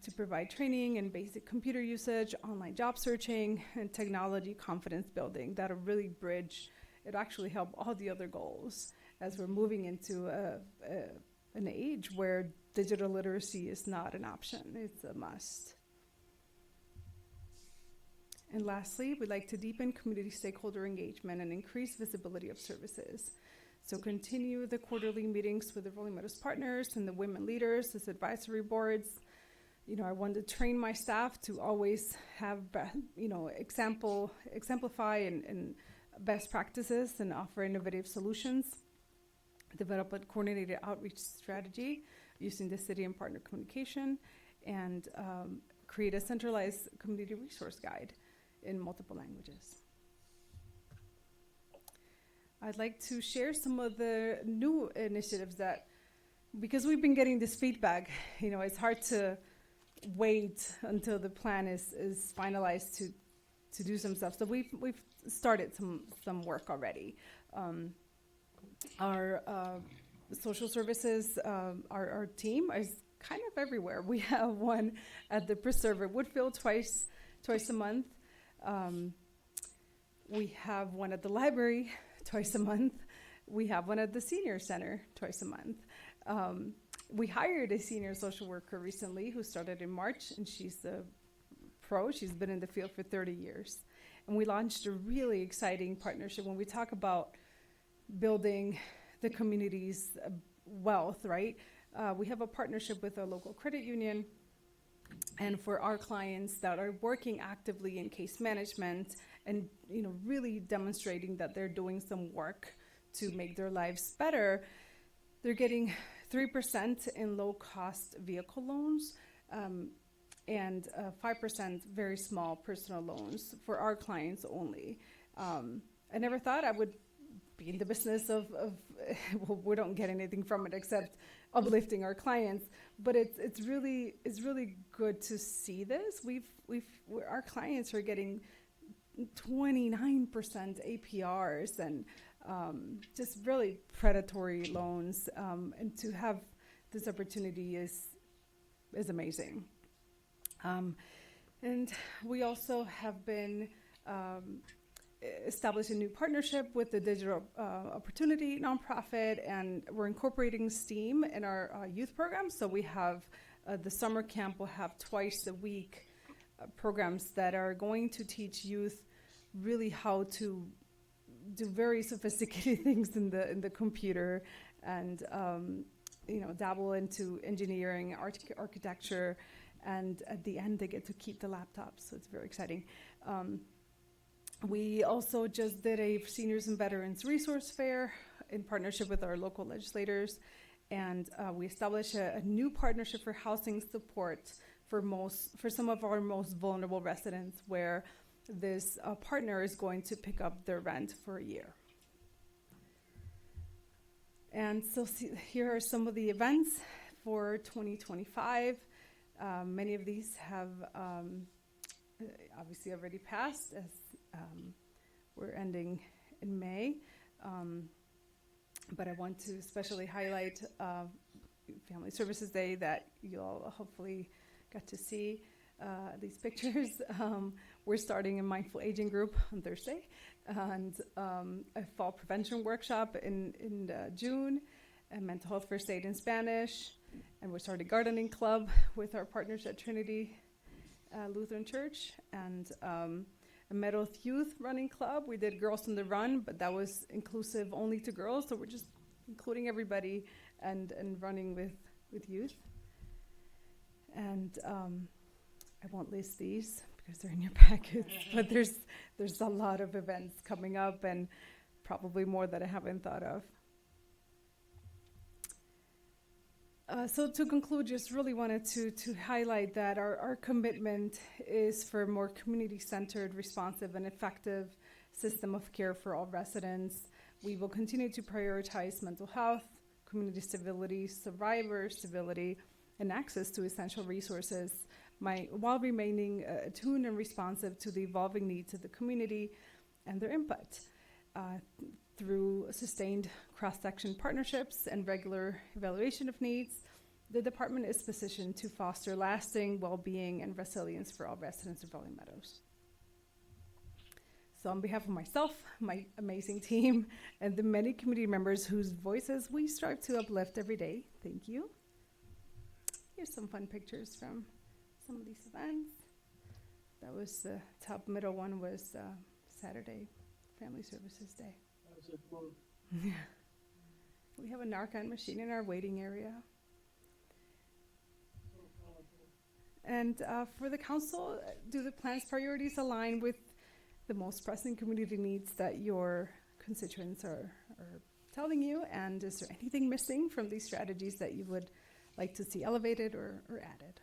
to provide training in basic computer usage, online job searching, and technology confidence building. That'll really bridge, it'll actually help all the other goals as we're moving into an age where digital literacy is not an option, it's a must. And lastly, we'd like to deepen community stakeholder engagement and increase visibility of services. So continue the quarterly meetings with the Rolling Meadows partners and the women leaders as advisory boards. You know, I want to train my staff to always have, exemplify and best practices and offer innovative solutions. Develop a coordinated outreach strategy using the city and partner communication, and create a centralized community resource guide in multiple languages. I'd like to share some of the new initiatives that, because we've been getting this feedback, you know, it's hard to wait until the plan is finalized to do some stuff. So we've started some work already. Our social services, our team is kind of everywhere. We have one at the Preserve at Woodfield twice a month. We have one at the library twice a month. We have one at the senior center twice a month. We hired a senior social worker recently who started in March, and she's a pro. She's been in the field for 30 years. And we launched a really exciting partnership when we talk about building the community's wealth, right? We have a partnership with a local credit union, and for our clients that are working actively in case management and, you know, really demonstrating that they're doing some work to make their lives better, they're getting 3% in low-cost vehicle loans and 5% very small personal loans for our clients only. I never thought I would be in the business of well, we don't get anything from it except uplifting our clients, but it's really good to see this. Our clients are getting 29% APRs and just really predatory loans, and to have this opportunity is amazing. And we also have been established a new partnership with the Digital Opportunity nonprofit, and we're incorporating STEAM in our youth programs. So we have the summer camp will have twice a week programs that are going to teach youth really how to do very sophisticated things in the computer, and dabble into engineering, architecture, and at the end they get to keep the laptops. So it's very exciting. We also just did a Seniors and Veterans Resource Fair in partnership with our local legislators, and we established a new partnership for housing support for some of our most vulnerable residents, where this partner is going to pick up their rent for a year. And so here are some of the events for 2025. Many of these have obviously already passed, as we're ending in May. But I want to especially highlight Family Services Day that you all hopefully got to see these pictures. We're starting a mindful aging group on Thursday, and a fall prevention workshop in June, and mental health first aid in Spanish, and we're starting a gardening club with our partners at Trinity Lutheran Church, and a Meadows Youth Running Club. We did Girls on the Run, but that was inclusive only to girls, so we're just including everybody and running with youth. And I won't list these because they're in your packets, but there's a lot of events coming up, and probably more that I haven't thought of. So to conclude, just really wanted to highlight that our commitment is for a more community-centered, responsive, and effective system of care for all residents. We will continue to prioritize mental health, community civility, survivor civility, and access to essential resources, while remaining attuned and responsive to the evolving needs of the community and their input. Through sustained cross-section partnerships and regular evaluation of needs, the department is positioned to foster lasting well-being and resilience for all residents of Rolling Meadows. So on behalf of myself, my amazing team, and the many community members whose voices we strive to uplift every day, thank you. Here's some fun pictures from some of these events. That was the top middle one was Saturday, Family Services Day. Yeah. We have a Narcan machine in our waiting area. And for the council, do the plan's priorities align with the most pressing community needs that your constituents are telling you? And is there anything missing from these strategies that you would like to see elevated or added?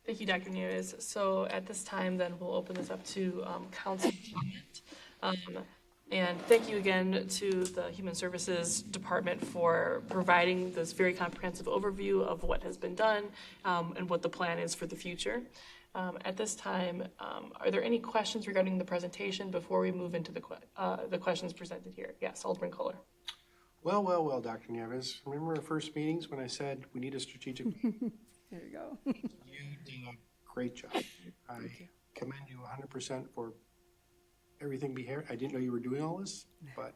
Thank you, Dr. Nieves. So at this time, then we'll open this up to council comment. And thank you again to the Human Services Department for providing this very comprehensive overview of what has been done and what the plan is for the future. At this time, are there any questions regarding the presentation before we move into the questions presented here? Yes, Alderman Kohler. Well, Dr. Nieves. Remember our first meetings when I said we need a strategic? There you go. You did a great job. I commend you 100% for everything here. I didn't know you were doing all this, but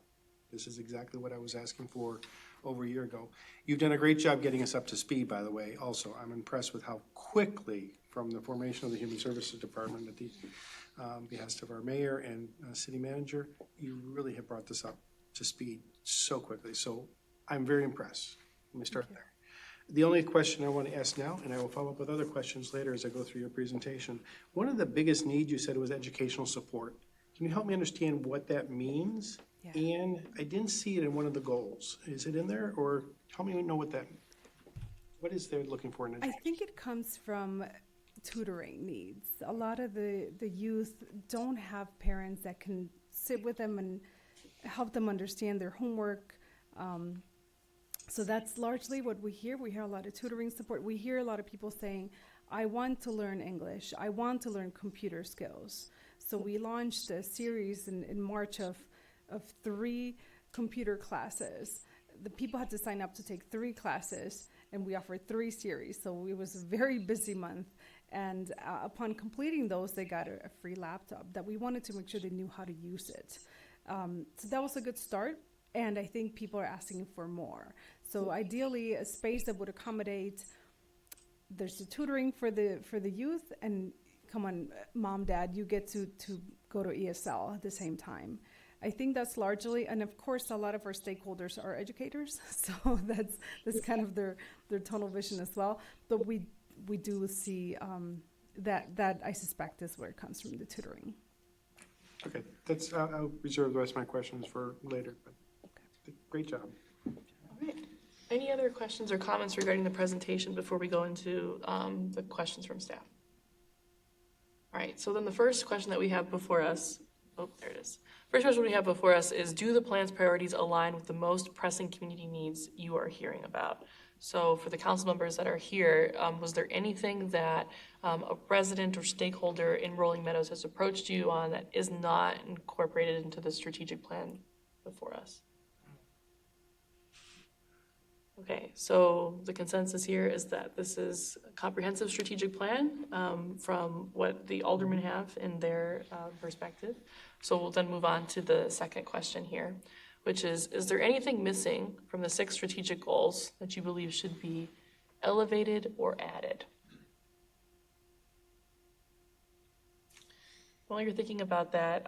this is exactly what I was asking for over a year ago. You've done a great job getting us up to speed, by the way. Also, I'm impressed with how quickly, from the formation of the Human Services Department at the behest of our mayor and city manager, you really have brought this up to speed so quickly. So I'm very impressed. Let me start there. The only question I want to ask now, and I will follow up with other questions later as I go through your presentation, one of the biggest needs you said was educational support. Can you help me understand what that means? Yeah. And I didn't see it in one of the goals. Is it in there, or help me know what is they're looking for in I education? think it comes from tutoring needs. A lot of the youth don't have parents that can sit with them and help them understand their homework. So that's largely what we hear. We hear a lot of tutoring support. We hear a lot of people saying, I want to learn English. I want to learn computer skills. So we launched a series in March of 3 computer classes. The people had to sign up to take 3 classes, and we offered 3 series. So it was a very busy month. And upon completing those, they got a free laptop that we wanted to make sure they knew how to use it. So that was a good start. And I think people are asking for more. So ideally, a space that would accommodate, there's the tutoring for the youth, and come on, mom, dad, you get to go to ESL at the same time. I think that's largely, and of course, a lot of our stakeholders are educators, so that's kind of their tunnel vision as well. But we do see that I suspect is where it comes from, the tutoring. Okay, I'll reserve the rest of my questions for later, but great job. All right. Any other questions or comments regarding the presentation before we go into the questions from staff? All right, so then the first question that we have before us, there it is. First question we have before us is, do the plan's priorities align with the most pressing community needs you are hearing about? So for the council members that are here, was there anything that a resident or stakeholder in Rolling Meadows has approached you on that is not incorporated into the strategic plan before us? Okay, so the consensus here is that this is a comprehensive strategic plan from what the aldermen have in their perspective. So we'll then move on to the second question here, which is there anything missing from the 6 strategic goals that you believe should be elevated or added? While you're thinking about that,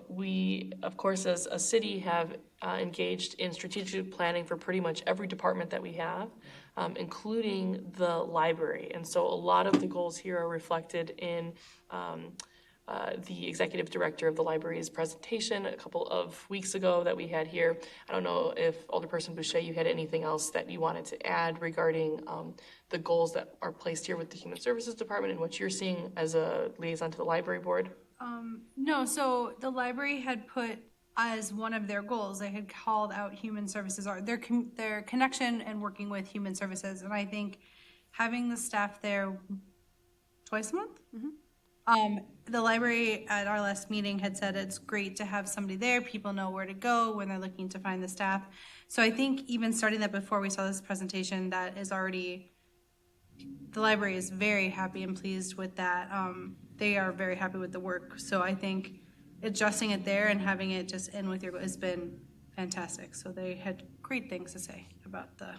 we, of course, as a city have engaged in strategic planning for pretty much every department that we have, including the library. And so a lot of the goals here are reflected in the executive director of the library's presentation a couple of weeks ago that we had here. I don't know if Alderperson Boucher, you had anything else that you wanted to add regarding the goals that are placed here with the Human Services Department and what you're seeing as a liaison to the library board? No, so the library had put as one of their goals, they had called out human services, or their connection and working with human services. And I think having the staff there twice a month. The library at our last meeting had said it's great to have somebody there. People know where to go when they're looking to find the staff. So I think even starting that before we saw this presentation, that is already, the library is very happy and pleased with that. They are very happy with the work. So I think adjusting it there and having it just in with your, has been fantastic. So they had great things to say about the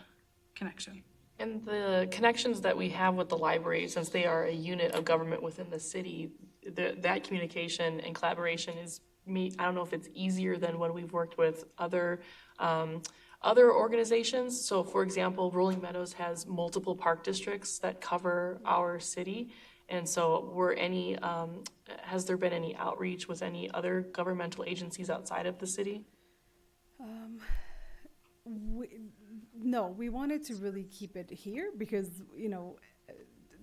connection. And the connections that we have with the library, since they are a unit of government within the city, that communication and collaboration is, I don't know if it's easier than when we've worked with other organizations. So for example, Rolling Meadows has multiple park districts that cover our city. And so has there been any outreach with any other governmental agencies outside of the city? No, we wanted to really keep it here because,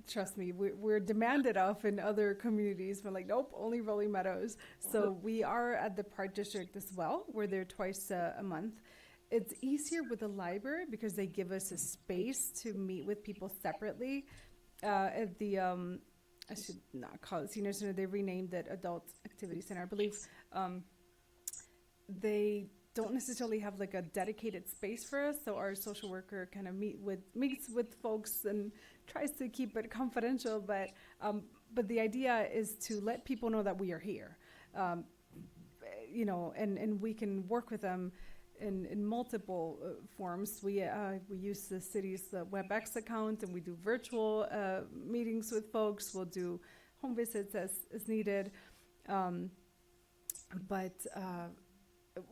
trust me, we're demanded of in other communities. We're like, nope, only Rolling Meadows. So we are at the Park District as well. We're there twice a month. It's easier with the library because they give us a space to meet with people separately. At the, I should not call it Senior Center, they renamed it Adult Activity Center, I believe. They don't necessarily have like a dedicated space for us, so our social worker kind of meets with folks and tries to keep it confidential, but the idea is to let people know that we are here, and we can work with them in multiple forms. We use the city's WebEx account, and we do virtual meetings with folks. We'll do home visits as needed,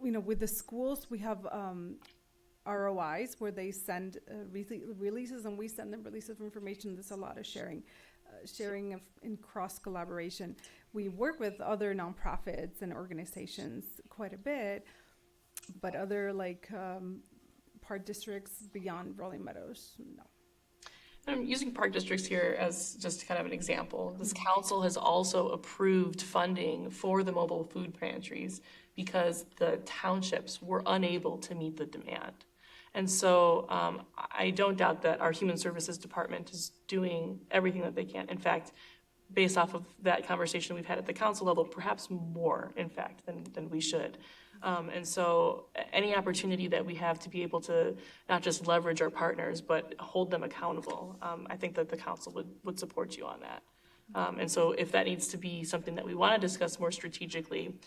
with the schools, we have ROIs where they send releases, and we send them releases of information. There's a lot of sharing in cross collaboration. We work with other nonprofits and organizations quite a bit, but other park districts beyond Rolling Meadows, no. I'm using park districts here as just kind of an example. This council has also approved funding for the mobile food pantries because the townships were unable to meet the demand. And so I don't doubt that our Human Services Department is doing everything that they can. In fact, based off of that conversation we've had at the council level, perhaps more, in fact, than we should. And so any opportunity that we have to be able to not just leverage our partners, but hold them accountable, I think that the council would support you on that. And so if that needs to be something that we want to discuss more strategically,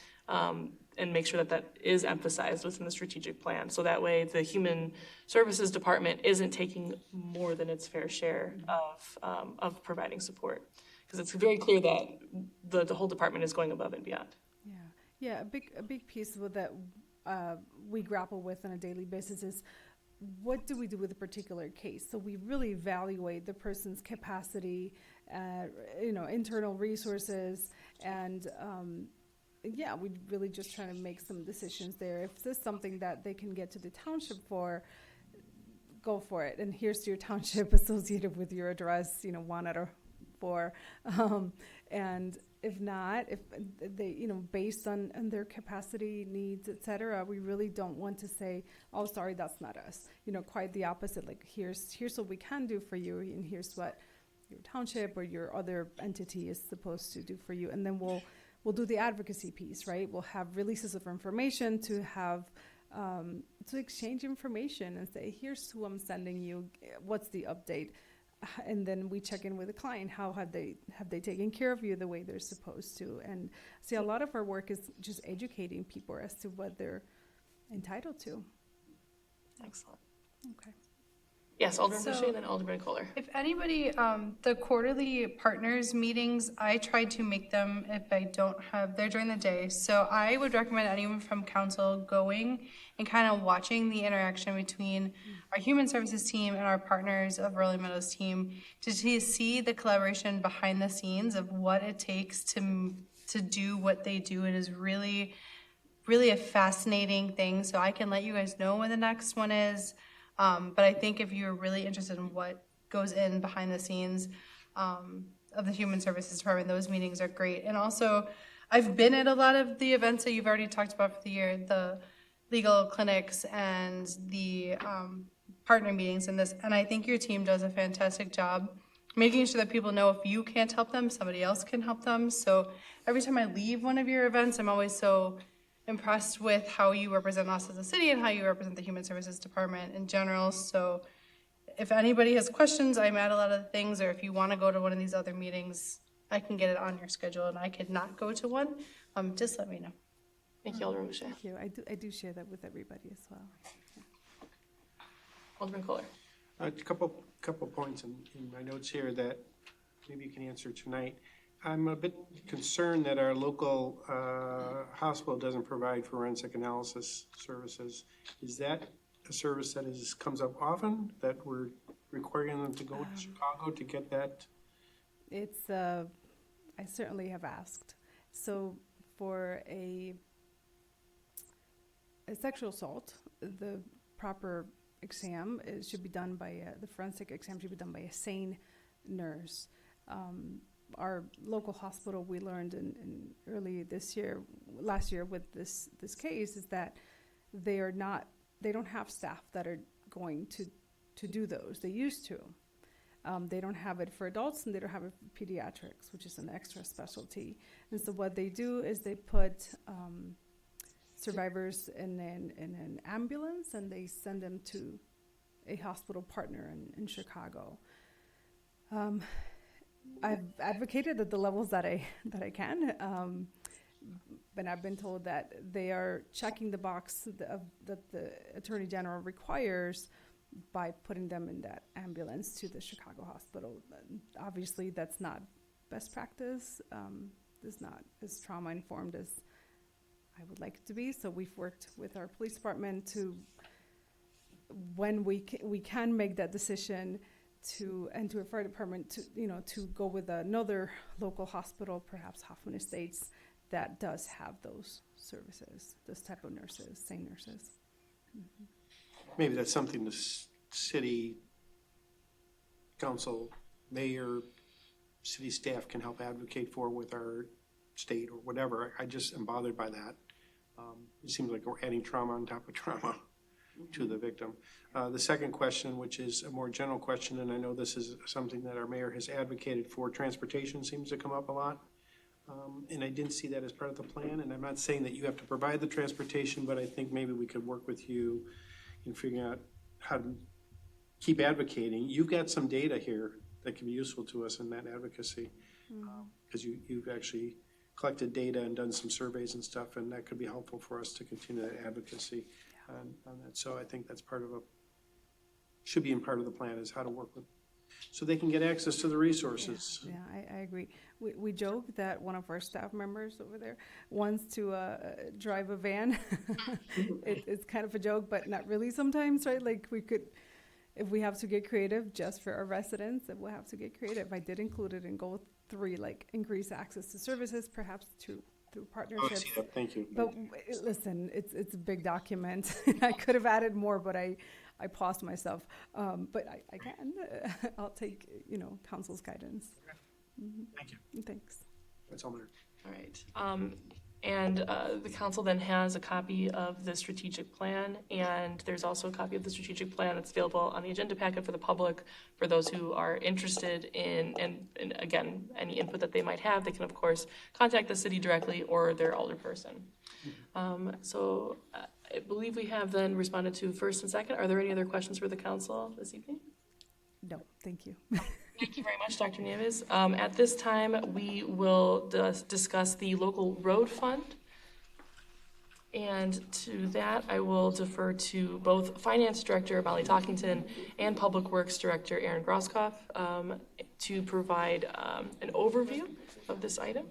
and make sure that is emphasized within the strategic plan, so that way the Human Services Department isn't taking more than its fair share of providing support. Because it's very clear that the whole department is going above and beyond. Yeah, a big piece with that we grapple with on a daily basis is what do we do with a particular case? So we really evaluate the person's capacity, internal resources, and we really just try to make some decisions there. If this is something that they can get to the township for, go for it. And here's your township associated with your address, 1 out of 4. And if not, if they, based on their capacity, needs, et cetera, we really don't want to say, oh, sorry, that's not us. Quite the opposite. Like, here's what we can do for you, and here's what your township or your other entity is supposed to do for you. And then we'll do the advocacy piece, right? We'll have releases of information to have to exchange information and say, here's who I'm sending you. What's the update? And then we check in with the client. How have they taken care of you the way they're supposed to? And see, a lot of our work is just educating people as to what they're entitled to. Excellent. Okay. Yes, Alderman Boucher, and then Alderman Kohler. If anybody, the quarterly partners meetings, I try to make them if I don't have, they're during the day. So I would recommend anyone from council going and kind of watching the interaction between our human services team and our partners of Rolling Meadows team to see the collaboration behind the scenes of what it takes to do what they do. It is really, really a fascinating thing. So I can let you guys know when the next one is. But I think if you're really interested in what goes in behind the scenes of the Human Services Department, those meetings are great. And also, I've been at a lot of the events that you've already talked about for the year, the legal clinics and the partner meetings in this, and I think your team does a fantastic job making sure that people know if you can't help them, somebody else can help them. So every time I leave one of your events, I'm always so impressed with how you represent us as a city and how you represent the Human Services Department in general. So if anybody has questions, I'm at a lot of things, or if you want to go to one of these other meetings, I can get it on your schedule, and I could not go to one. Just let me know. Thank you, Alderman Boucher. Thank you. I do share that with everybody as well. Alderman Kohler. A couple points in my notes here that maybe you can answer tonight. I'm a bit concerned that our local hospital doesn't provide forensic analysis services. Is that a service that comes up often, that we're requiring them to go to Chicago to get that? It's, I certainly have asked. So for a sexual assault, the proper exam should be done by, the forensic exam should be done by a sane nurse. Our local hospital, we learned in early last year with this case, is that they don't have staff that are going to do those. They used to. They don't have it for adults, and they don't have it for pediatrics, which is an extra specialty. And so what they do is they put survivors in an ambulance, and they send them to a hospital partner in Chicago. I've advocated at the levels that I can, but I've been told that they are checking the box that the Attorney General requires by putting them in that ambulance to the Chicago hospital. Obviously, that's not best practice. It's not as trauma-informed as I would like it to be. So we've worked with our police department to, when we can make that decision, to a fire department to go with another local hospital, perhaps Hoffman Estates, that does have those services, those type of nurses, sane nurses. Mm-hmm. Maybe that's something the city council, mayor, city staff can help advocate for with our state or whatever. I just am bothered by that. It seems like we're adding trauma on top of trauma to the victim. The second question, which is a more general question, and I know this is something that our mayor has advocated for, transportation seems to come up a lot. And I didn't see that as part of the plan, and I'm not saying that you have to provide the transportation, but I think maybe we could work with you in figuring out how to keep advocating. You've got some data here that can be useful to us in that advocacy, because you've actually collected data and done some surveys and stuff, and that could be helpful for us to continue that advocacy on that. So I think that's should be in part of the plan, is how to work with, so they can get access to the resources. Yeah, I agree. We joke that one of our staff members over there wants to drive a van. It's kind of a joke, but not really sometimes, right? Like we could, if we have to get creative just for our residents, if we'll have to get creative. I did include it in goal 3, like increase access to services, perhaps through partnerships. Oh, thank you. But listen, it's a big document. I could have added more, but I paused myself. But I can. I'll take council's guidance. Mm-hmm. Thank you. Thanks. That's all there. All right. And the council then has a copy of the strategic plan, and there's also a copy of the strategic plan that's available on the agenda packet for the public. For those who are interested in, and again, any input that they might have, they can of course contact the city directly or their alderperson. So I believe we have then responded to first and second. Are there any other questions for the council this evening? No, thank you. Thank you very much, Dr. Nieves. At this time, we will discuss the local road fund. And to that, I will defer to both Finance Director Molly Talkington and Public Works Director Aaron Groskopf to provide an overview of this item.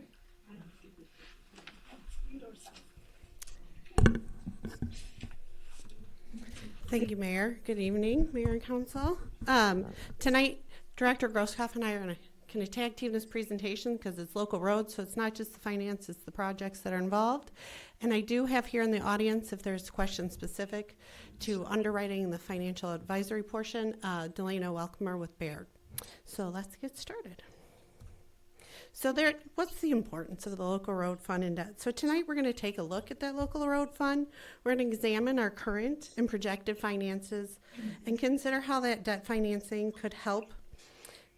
Thank you, Mayor. Good evening, Mayor and Council. Tonight, Director Groskopf and I are going to tag team this presentation because it's local roads, so it's not just the finance, it's the projects that are involved. And I do have here in the audience, if there's questions specific to underwriting the financial advisory portion, Delana Welcomer with Baird. So let's get started. So what's the importance of the local road fund and debt? So tonight we're going to take a look at that local road fund. We're going to examine our current and projected finances and consider how that debt financing could help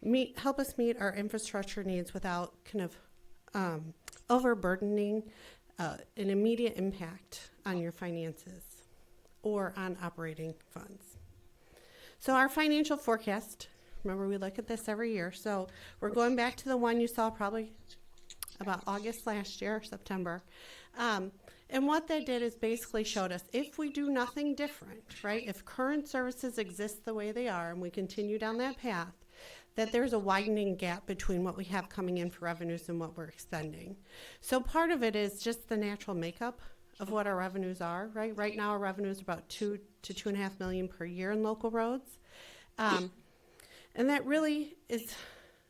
us meet our infrastructure needs without kind of overburdening an immediate impact on your finances or on operating funds. So our financial forecast, remember we look at this every year, so we're going back to the one you saw probably about August last year, September. And what that did is basically showed us if we do nothing different, right, if current services exist the way they are and we continue down that path, that there's a widening gap between what we have coming in for revenues and what we're expending. So part of it is just the natural makeup of what our revenues are, right? Right now our revenues are about $2 to $2.5 million per year in local roads. And that really is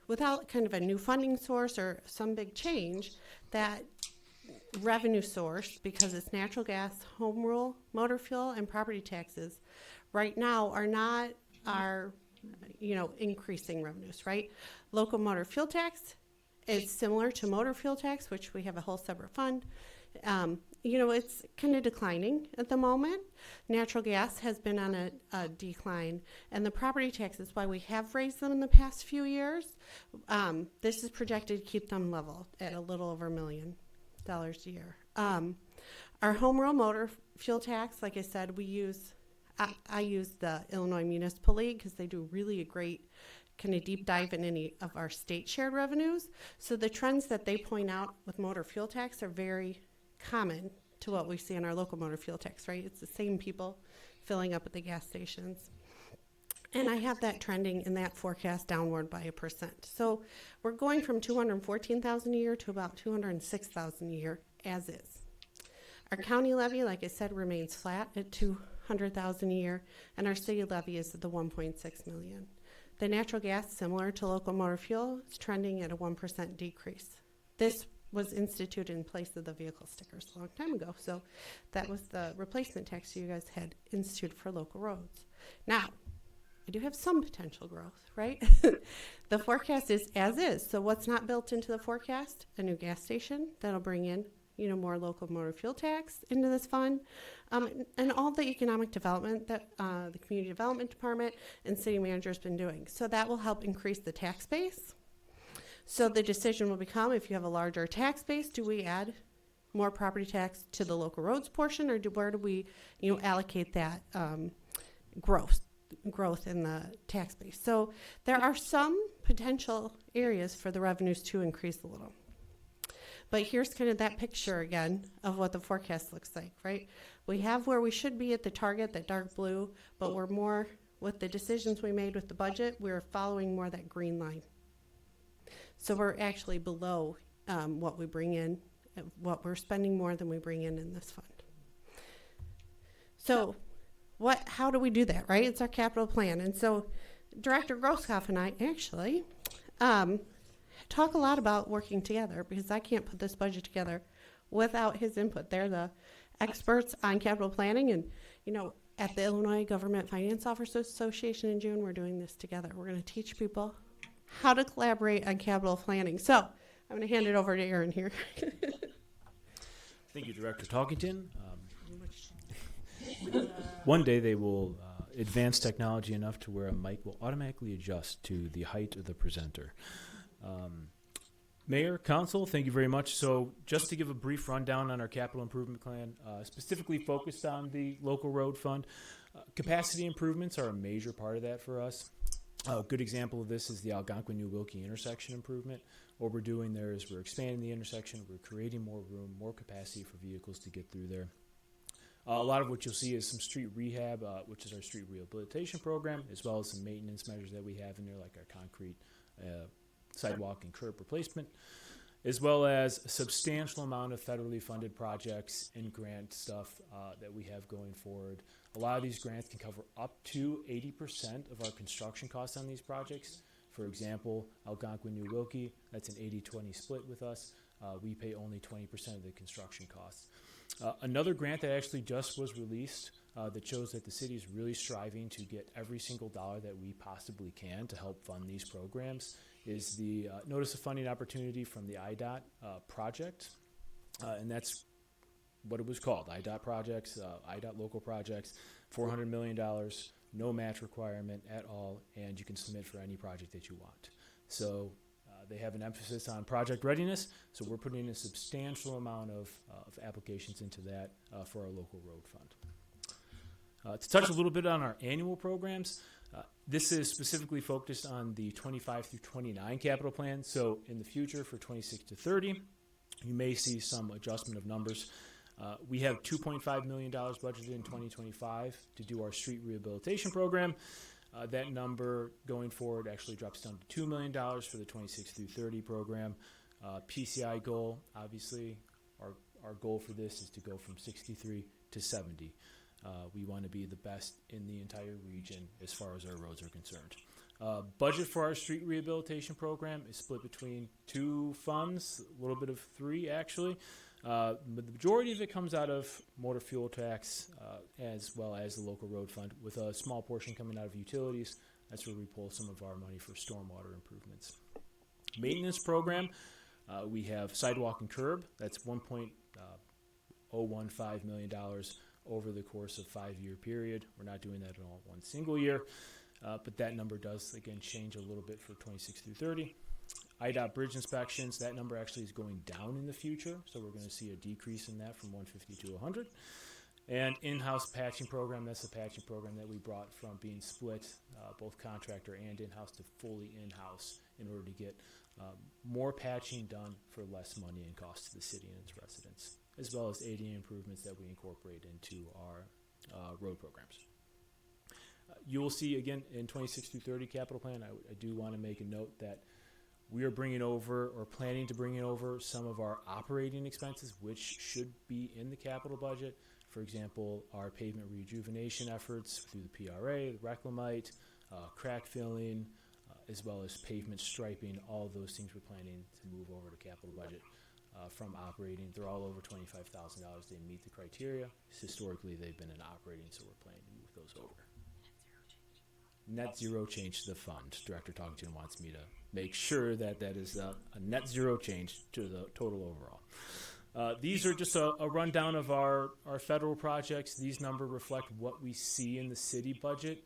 without kind of a new funding source or some big change, that revenue source, because it's natural gas, home rule, motor fuel, and property taxes, right now are not increasing revenues, right? Local motor fuel tax is similar to motor fuel tax, which we have a whole separate fund. It's kind of declining at the moment. Natural gas has been on a decline, and the property taxes, while we have raised them in the past few years, this is projected to keep them level at a little over $1 million a year. Our home rule motor fuel tax, like I said, I use the Illinois Municipal League because they do really a great kind of deep dive in any of our state shared revenues. So the trends that they point out with motor fuel tax are very common to what we see in our local motor fuel tax, right? It's the same people filling up at the gas stations. And I have that trending in that forecast downward by 1%. So we're going from $214,000 a year to about $206,000 a year as is. Our county levy, like I said, remains flat at $200,000 a year, and our city levy is at the $1.6 million. The natural gas, similar to local motor fuel, is trending at a 1% decrease. This was instituted in place of the vehicle stickers a long time ago, so that was the replacement tax you guys had instituted for local roads. Now, I do have some potential growth, right? The forecast is as is, so what's not built into the forecast? A new gas station that'll bring in more local motor fuel tax into this fund, and all the economic development that the community development department and city manager has been doing. So that will help increase the tax base. So the decision will become, if you have a larger tax base, do we add more property tax to the local roads portion, or where do we allocate that growth in the tax base? So there are some potential areas for the revenues to increase a little. But here's kind of that picture again of what the forecast looks like, right? We have where we should be at the target, that dark blue, but we're more, with the decisions we made with the budget, we're following more that green line. So we're actually below what we bring in, what we're spending more than we bring in this fund. So how do we do that, right? It's our capital plan. And so Director Grosskopf and I actually talk a lot about working together, because I can't put this budget together without his input. They're the experts on capital planning, and at the Illinois Government Finance Officers Association in June, we're doing this together. We're going to teach people how to collaborate on capital planning. So I'm going to hand it over to Aaron here. Thank you, Director Talkington. One day they will advance technology enough to where a mic will automatically adjust to the height of the presenter. Mayor, Council, thank you very much. So just to give a brief rundown on our capital improvement plan, specifically focused on the local road fund, capacity improvements are a major part of that for us. A good example of this is the Algonquin-New Wilkie intersection improvement. What we're doing there is we're expanding the intersection, we're creating more room, more capacity for vehicles to get through there. A lot of what you'll see is some street rehab, which is our street rehabilitation program, as well as some maintenance measures that we have in there, like our concrete sidewalk and curb replacement, as well as a substantial amount of federally funded projects and grant stuff that we have going forward. A lot of these grants can cover up to 80% of our construction costs on these projects. For example, Algonquin-New Wilkie, that's an 80-20 split with us. We pay only 20% of the construction costs. Another grant that actually just was released that shows that the city is really striving to get every single dollar that we possibly can to help fund these programs is the Notice of Funding Opportunity from the IDOT project. And that's what it was called, IDOT projects, IDOT local projects, $400 million, no match requirement at all, and you can submit for any project that you want. So they have an emphasis on project readiness, so we're putting a substantial amount of applications into that for our local road fund. To touch a little bit on our annual programs, this is specifically focused on the 25 through 29 capital plan. So in the future for 26 to 30, you may see some adjustment of numbers. We have $2.5 million budgeted in 2025 to do our street rehabilitation program. That number going forward actually drops down to $2 million for the 26 through 30 program. PCI goal, obviously, our goal for this is to go from 63 to 70. We want to be the best in the entire region as far as our roads are concerned. Budget for our street rehabilitation program is split between two funds, a little bit of three actually. But the majority of it comes out of motor fuel tax as well as the local road fund, with a small portion coming out of utilities. That's where we pull some of our money for stormwater improvements. Maintenance program, we have sidewalk and curb. That's $1.015 million over the course of a 5-year period. We're not doing that in all one single year, but that number does, again, change a little bit for 26 through 30. IDOT bridge inspections, that number actually is going down in the future, so we're going to see a decrease in that from 150 to 100. And in-house patching program, that's the patching program that we brought from being split, both contractor and in-house, to fully in-house in order to get more patching done for less money and cost to the city and its residents, as well as ADA improvements that we incorporate into our road programs. You will see, again, in 26 through 30 capital plan, I do want to make a note that we are bringing over, or planning to bring over, some of our operating expenses, which should be in the capital budget. For example, our pavement rejuvenation efforts through the PRA, the Reclamite, crack filling, as well as pavement striping. All of those things we're planning to move over to capital budget from operating. They're all over $25,000. They meet the criteria. Historically, they've been in operating, so we're planning to move those over. Net zero change to the fund. Director Talkington wants me to make sure that that is a net zero change to the total overall. These are just a rundown of our federal projects. These numbers reflect what we see in the city budget.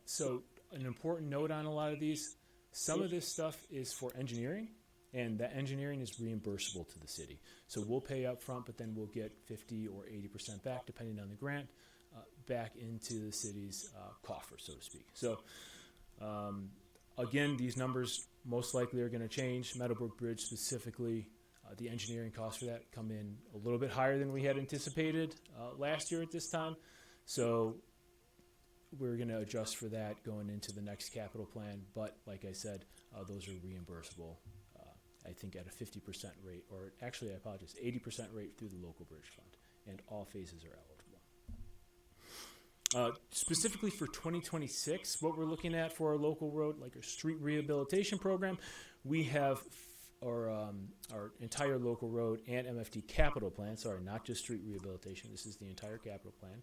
So an important note on a lot of these, some of this stuff is for engineering, and that engineering is reimbursable to the city. So we'll pay up front, but then we'll get 50 or 80% back, depending on the grant, back into the city's coffer, so to speak. So again, these numbers most likely are going to change. Meadowbrook Bridge specifically, the engineering costs for that come in a little bit higher than we had anticipated last year at this time. So we're going to adjust for that going into the next capital plan. But like I said, those are reimbursable, I think at a 50% rate, or actually I apologize, 80% rate through the local bridge fund, and all phases are eligible. Specifically for 2026, what we're looking at for our local road, like our street rehabilitation program, we have our entire local road and MFT capital plan, sorry, not just street rehabilitation, this is the entire capital plan,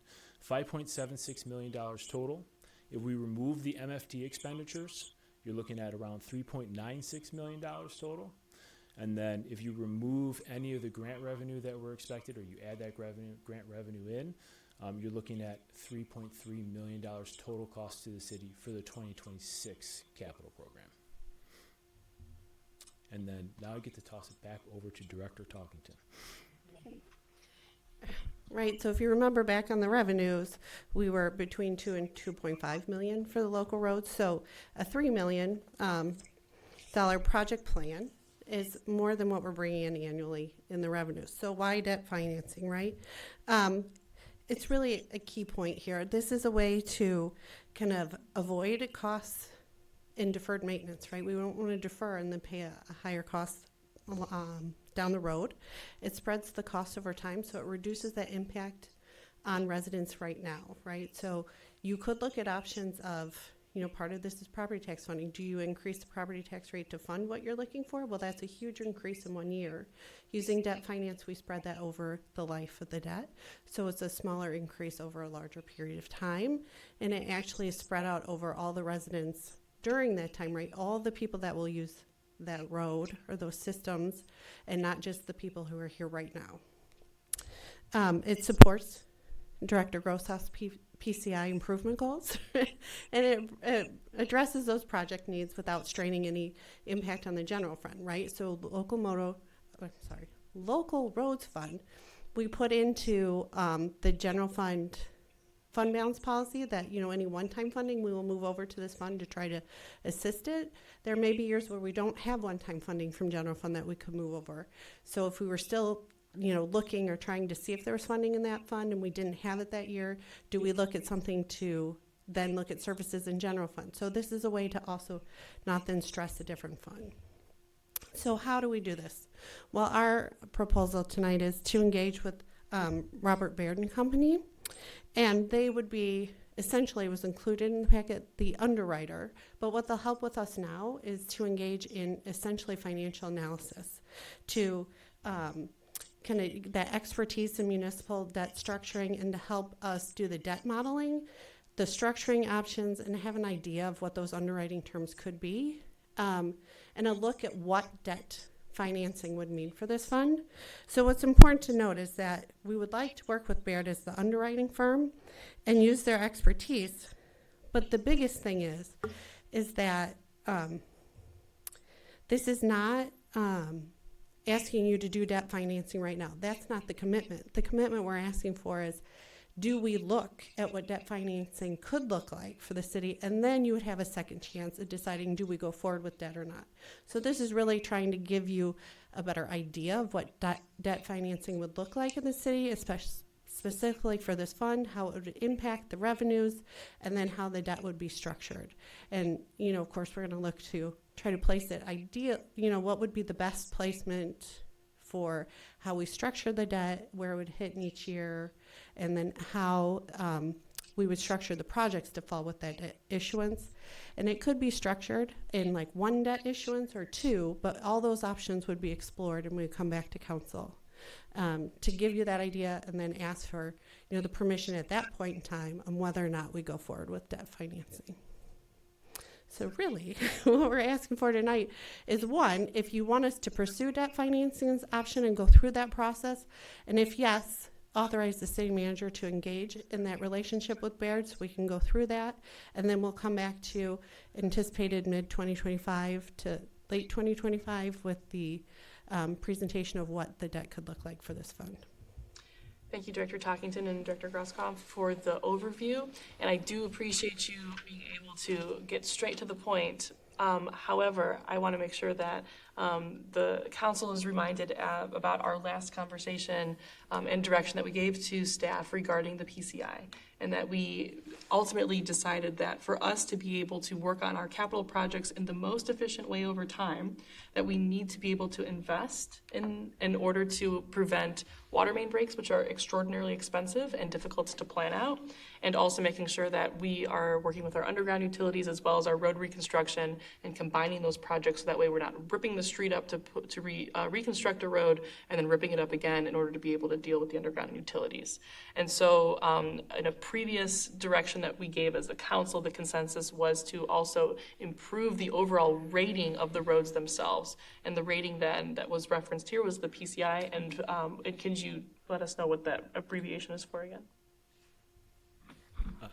$5.76 million total. If we remove the MFT expenditures, you're looking at around $3.96 million total. And then if you remove any of the grant revenue that we're expected, or you add that grant revenue in, you're looking at $3.3 million total cost to the city for the 2026 capital program. And then now I get to toss it back over to Director Talkington. Right, so if you remember back on the revenues, we were between 2 and 2.5 million for the local roads. So a $3 million project plan is more than what we're bringing in annually in the revenues. So why debt financing, right? It's really a key point here. This is a way to kind of avoid costs in deferred maintenance, right? We don't want to defer and then pay a higher cost down the road. It spreads the cost over time, so it reduces that impact on residents right now, right? So you could look at options of, part of this is property tax funding. Do you increase the property tax rate to fund what you're looking for? Well, that's a huge increase in 1 year. Using debt finance, we spread that over the life of the debt. So it's a smaller increase over a larger period of time. And it actually is spread out over all the residents during that time, right? All the people that will use that road or those systems, and not just the people who are here right now. It supports Director Groshoff's PCI improvement goals, and it addresses those project needs without straining any impact on the general fund, right? So local roads fund, we put into the general fund balance policy that, any one-time funding, we will move over to this fund to try to assist it. There may be years where we don't have one-time funding from general fund that we could move over. So if we were still looking or trying to see if there was funding in that fund and we didn't have it that year, do we look at something to then look at services in general fund? So this is a way to also not then stress a different fund. So how do we do this? Well, our proposal tonight is to engage with Robert Baird and Company, and they would be, essentially was included in the packet, the underwriter, but what they'll help with us now is to engage in essentially financial analysis to kind of that expertise in municipal debt structuring and to help us do the debt modeling, the structuring options, and have an idea of what those underwriting terms could be, and a look at what debt financing would mean for this fund. So what's important to note is that we would like to work with Baird as the underwriting firm and use their expertise, but the biggest thing is that this is not asking you to do debt financing right now. That's not the commitment. The commitment we're asking for is, do we look at what debt financing could look like for the city? And then you would have a second chance at deciding, do we go forward with debt or not? So this is really trying to give you a better idea of what debt financing would look like in the city, especially specifically for this fund, how it would impact the revenues, and then how the debt would be structured. And, of course, we're going to look to try to place it what would be the best placement for how we structure the debt, where it would hit in each year, and then how we would structure the projects to fall with that debt issuance. And it could be structured in like one debt issuance or two, but all those options would be explored, and we'd come back to council to give you that idea and then ask for the permission at that point in time on whether or not we go forward with debt financing. So really, what we're asking for tonight is, one, if you want us to pursue debt financing as option and go through that process, and if yes, authorize the city manager to engage in that relationship with Baird so we can go through that, and then we'll come back to anticipated mid-2025 to late 2025 with the presentation of what the debt could look like for this fund. Thank you, Director Talkington and Director Grosskopf, for the overview, and I do appreciate you being able to get straight to the point. However, I want to make sure that the council is reminded about our last conversation and direction that we gave to staff regarding the PCI, and that we ultimately decided that for us to be able to work on our capital projects in the most efficient way over time, that we need to be able to invest in order to prevent water main breaks, which are extraordinarily expensive and difficult to plan out, and also making sure that we are working with our underground utilities as well as our road reconstruction and combining those projects so that way we're not ripping the street up to reconstruct a road and then ripping it up again in order to be able to deal with the underground utilities. And so in a previous direction that we gave as a council, the consensus was to also improve the overall rating of the roads themselves. And the rating then that was referenced here was the PCI. And can you let us know what that abbreviation is for again?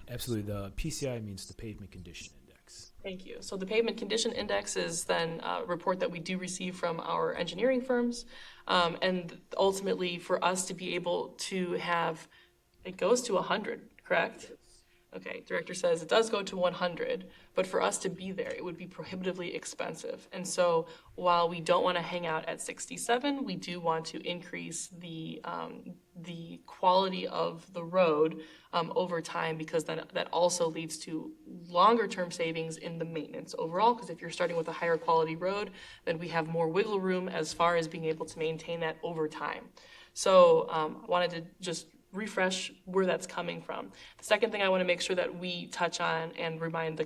Absolutely. The PCI means the Pavement Condition Index. Thank you. So the Pavement Condition Index is then a report that we do receive from our engineering firms. And ultimately, for us to be able to have, it goes to 100, correct? Okay, director says it does go to 100, but for us to be there, it would be prohibitively expensive. And so while we don't want to hang out at 67, we do want to increase the quality of the road over time, because then that also leads to longer term savings in the maintenance overall, because if you're starting with a higher quality road, then we have more wiggle room as far as being able to maintain that over time. So I wanted to just refresh where that's coming from. The second thing I want to make sure that we touch on and remind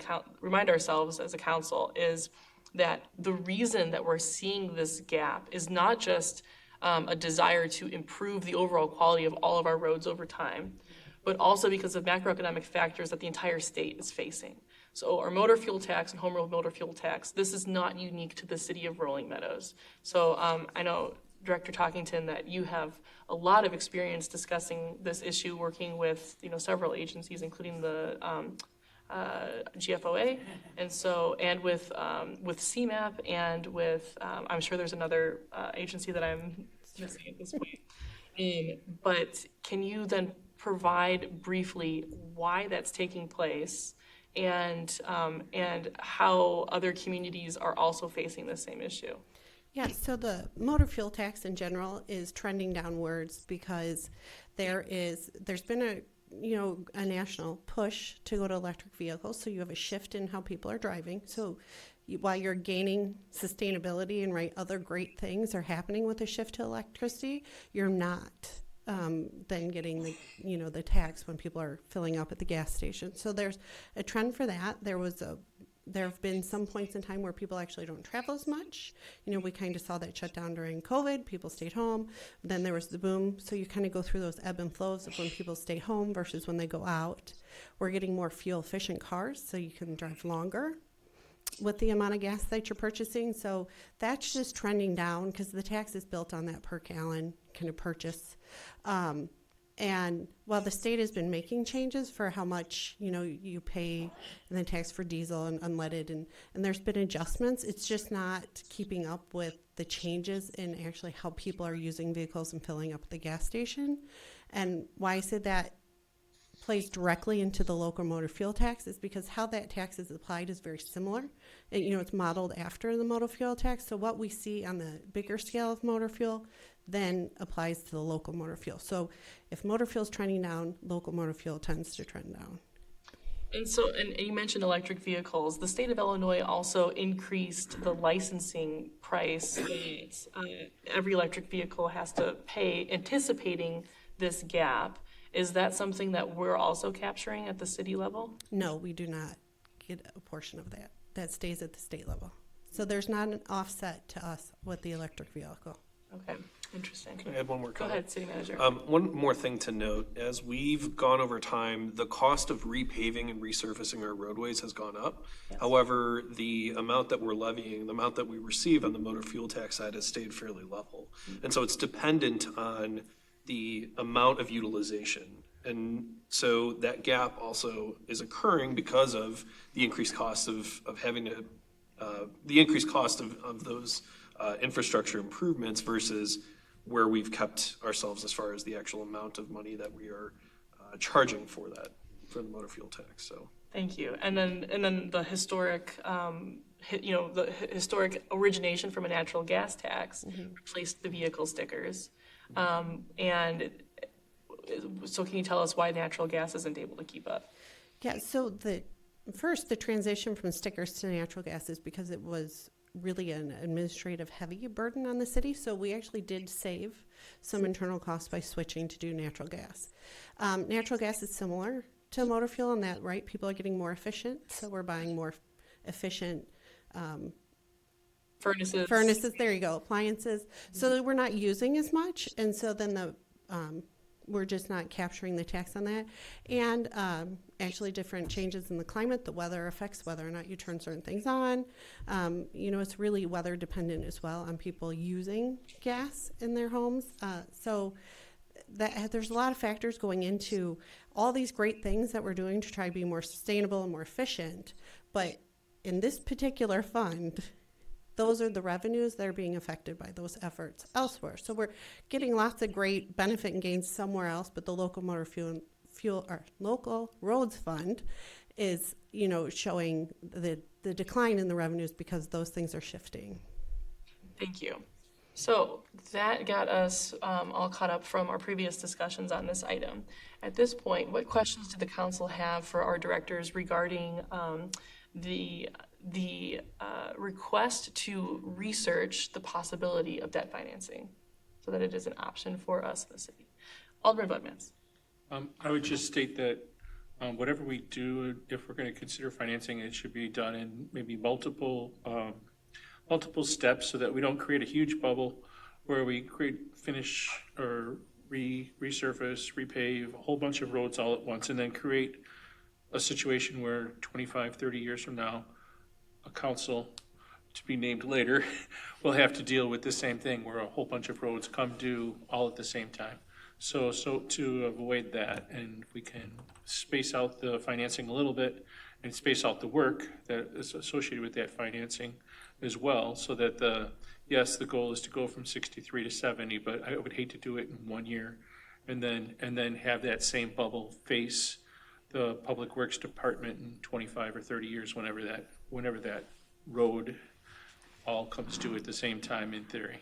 ourselves as a council is that the reason that we're seeing this gap is not just a desire to improve the overall quality of all of our roads over time, but also because of macroeconomic factors that the entire state is facing. So our motor fuel tax and home rule motor fuel tax, this is not unique to the city of Rolling Meadows. So I know, Director Talkington, that you have a lot of experience discussing this issue, working with several agencies, including the GFOA, and with CMAP, and with I'm sure there's another agency that I'm missing at this point. But can you then provide briefly why that's taking place, and how other communities are also facing the same issue? Yeah, so the motor fuel tax in general is trending downwards because there's been a national push to go to electric vehicles. So you have a shift in how people are driving. So while you're gaining sustainability and other great things are happening with the shift to electricity, you're not then getting the tax when people are filling up at the gas station. So there's a trend for that. There have been some points in time where people actually don't travel as much. We kind of saw that shut down during COVID. People stayed home. Then there was the boom. So you kind of go through those ebb and flows of when people stay home versus when they go out. We're getting more fuel efficient cars, so you can drive longer with the amount of gas that you're purchasing. So that's just trending down because the tax is built on that per gallon kind of purchase. And while the state has been making changes for how much, you pay in the tax for diesel and unleaded, and there's been adjustments, it's just not keeping up with the changes in actually how people are using vehicles and filling up at the gas station. And why I said that plays directly into the local motor fuel tax is because how that tax is applied is very similar. And, it's modeled after the motor fuel tax. So what we see on the bigger scale of motor fuel then applies to the local motor fuel. So if motor fuel is trending down, local motor fuel tends to trend down. And so, and you mentioned electric vehicles. The state of Illinois also increased the licensing price that every electric vehicle has to pay, anticipating this gap. Is that something that we're also capturing at the city level? No, we do not get a portion of that. That stays at the state level. So there's not an offset to us with the electric vehicle. Okay, interesting. Can I add one more Go comment? ahead, City Manager. One more thing to note, as we've gone over time, the cost of repaving and resurfacing our roadways has gone up. Yes. However, the amount that we're levying, the amount that we receive on the motor fuel tax side has stayed fairly level. And so it's dependent on the amount of utilization. And so that gap also is occurring because of the increased cost of having to, the increased cost of those infrastructure improvements versus where we've kept ourselves as far as the actual amount of money that we are charging for that, for the motor fuel tax. So thank you. And then the historic, the historic origination from a natural gas tax replaced the vehicle stickers. And so can you tell us why natural gas isn't able to keep up? Yeah, so the transition from stickers to natural gas is because it was really an administrative heavy burden on the city. So we actually did save some internal costs by switching to do natural gas. Natural gas is similar to motor fuel in that, right? People are getting more efficient. So we're buying more efficient furnaces, there you go, appliances. So that we're not using as much. And so then we're just not capturing the tax on that. And actually different changes in the climate, the weather affects whether or not you turn certain things on. It's really weather dependent as well on people using gas in their homes. So there's a lot of factors going into all these great things that we're doing to try to be more sustainable and more efficient. But in this particular fund, those are the revenues that are being affected by those efforts elsewhere. So we're getting lots of great benefit and gains somewhere else, but the local motor fuel or local roads fund is, showing the decline in the revenues because those things are shifting. Thank you. So that got us all caught up from our previous discussions on this item. At this point, what questions do the council have for our directors regarding the request to research the possibility of debt financing so that it is an option for us in the city? Alderman Budmans. I would just state that whatever we do, if we're going to consider financing, it should be done in maybe multiple steps so that we don't create a huge bubble where we finish or resurface, repave a whole bunch of roads all at once and then create a situation where 25, 30 years from now, a council to be named later will have to deal with the same thing where a whole bunch of roads come due all at the same time. So to avoid that, and we can space out the financing a little bit and space out the work that is associated with that financing as well, so that yes, the goal is to go from 63 to 70, but I would hate to do it in 1 year and then have that same bubble face the Public Works Department in 25 or 30 years, whenever that road all comes due at the same time in theory.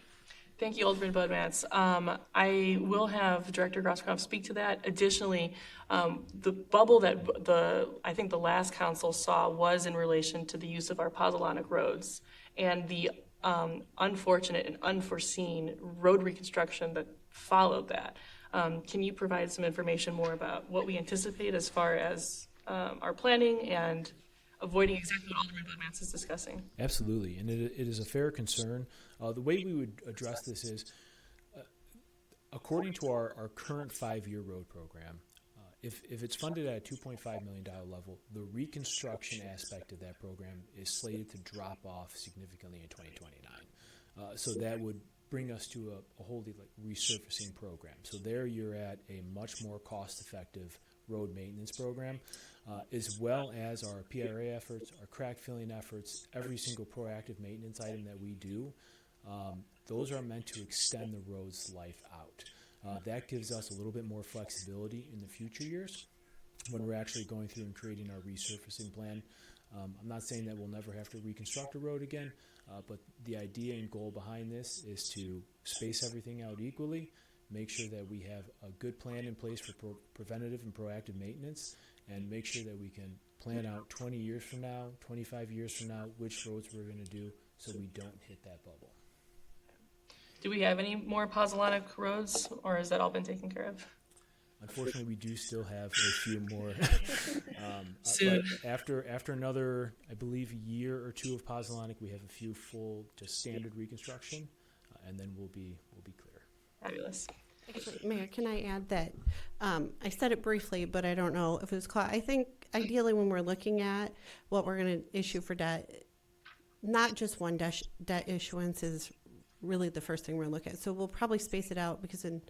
Thank you, Alderman Budmats. I will have Director Grosskopf speak to that. Additionally, the bubble that I think the last council saw was in relation to the use of our Pozzolanic roads and the unfortunate and unforeseen road reconstruction that followed that. Can you provide some information more about what we anticipate as far as our planning and avoiding exactly what Alderman Budmats is discussing? Absolutely, and it is a fair concern. The way we would address this is, according to our current 5-year road program, if it's funded at a $2.5 million level, the reconstruction aspect of that program is slated to drop off significantly in 2029. So that would bring us to a wholly resurfacing program. So there you're at a much more cost-effective road maintenance program, as well as our PRA efforts, our crack filling efforts, every single proactive maintenance item that we do. Those are meant to extend the road's life out. That gives us a little bit more flexibility in the future years when we're actually going through and creating our resurfacing plan. I'm not saying that we'll never have to reconstruct a road again, but the idea and goal behind this is to space everything out equally, make sure that we have a good plan in place for preventative and proactive maintenance, and make sure that we can plan out 20 years from now, 25 years from now, which roads we're going to do so we don't hit that bubble. Do we have any more Pozzolanic roads, or has that all been taken care of? Unfortunately, we do still have a few more. Soon. But after another, I believe, year or two of Pozzolanic, we have a few full, just standard reconstruction, and then we'll be clear. Fabulous. Actually, Mayor, can I add that I said it briefly, but I don't know if it was caught. I think ideally when we're looking at what we're going to issue for debt, not just one debt issuance is really the first thing we're going to look at. So we'll probably space it out because in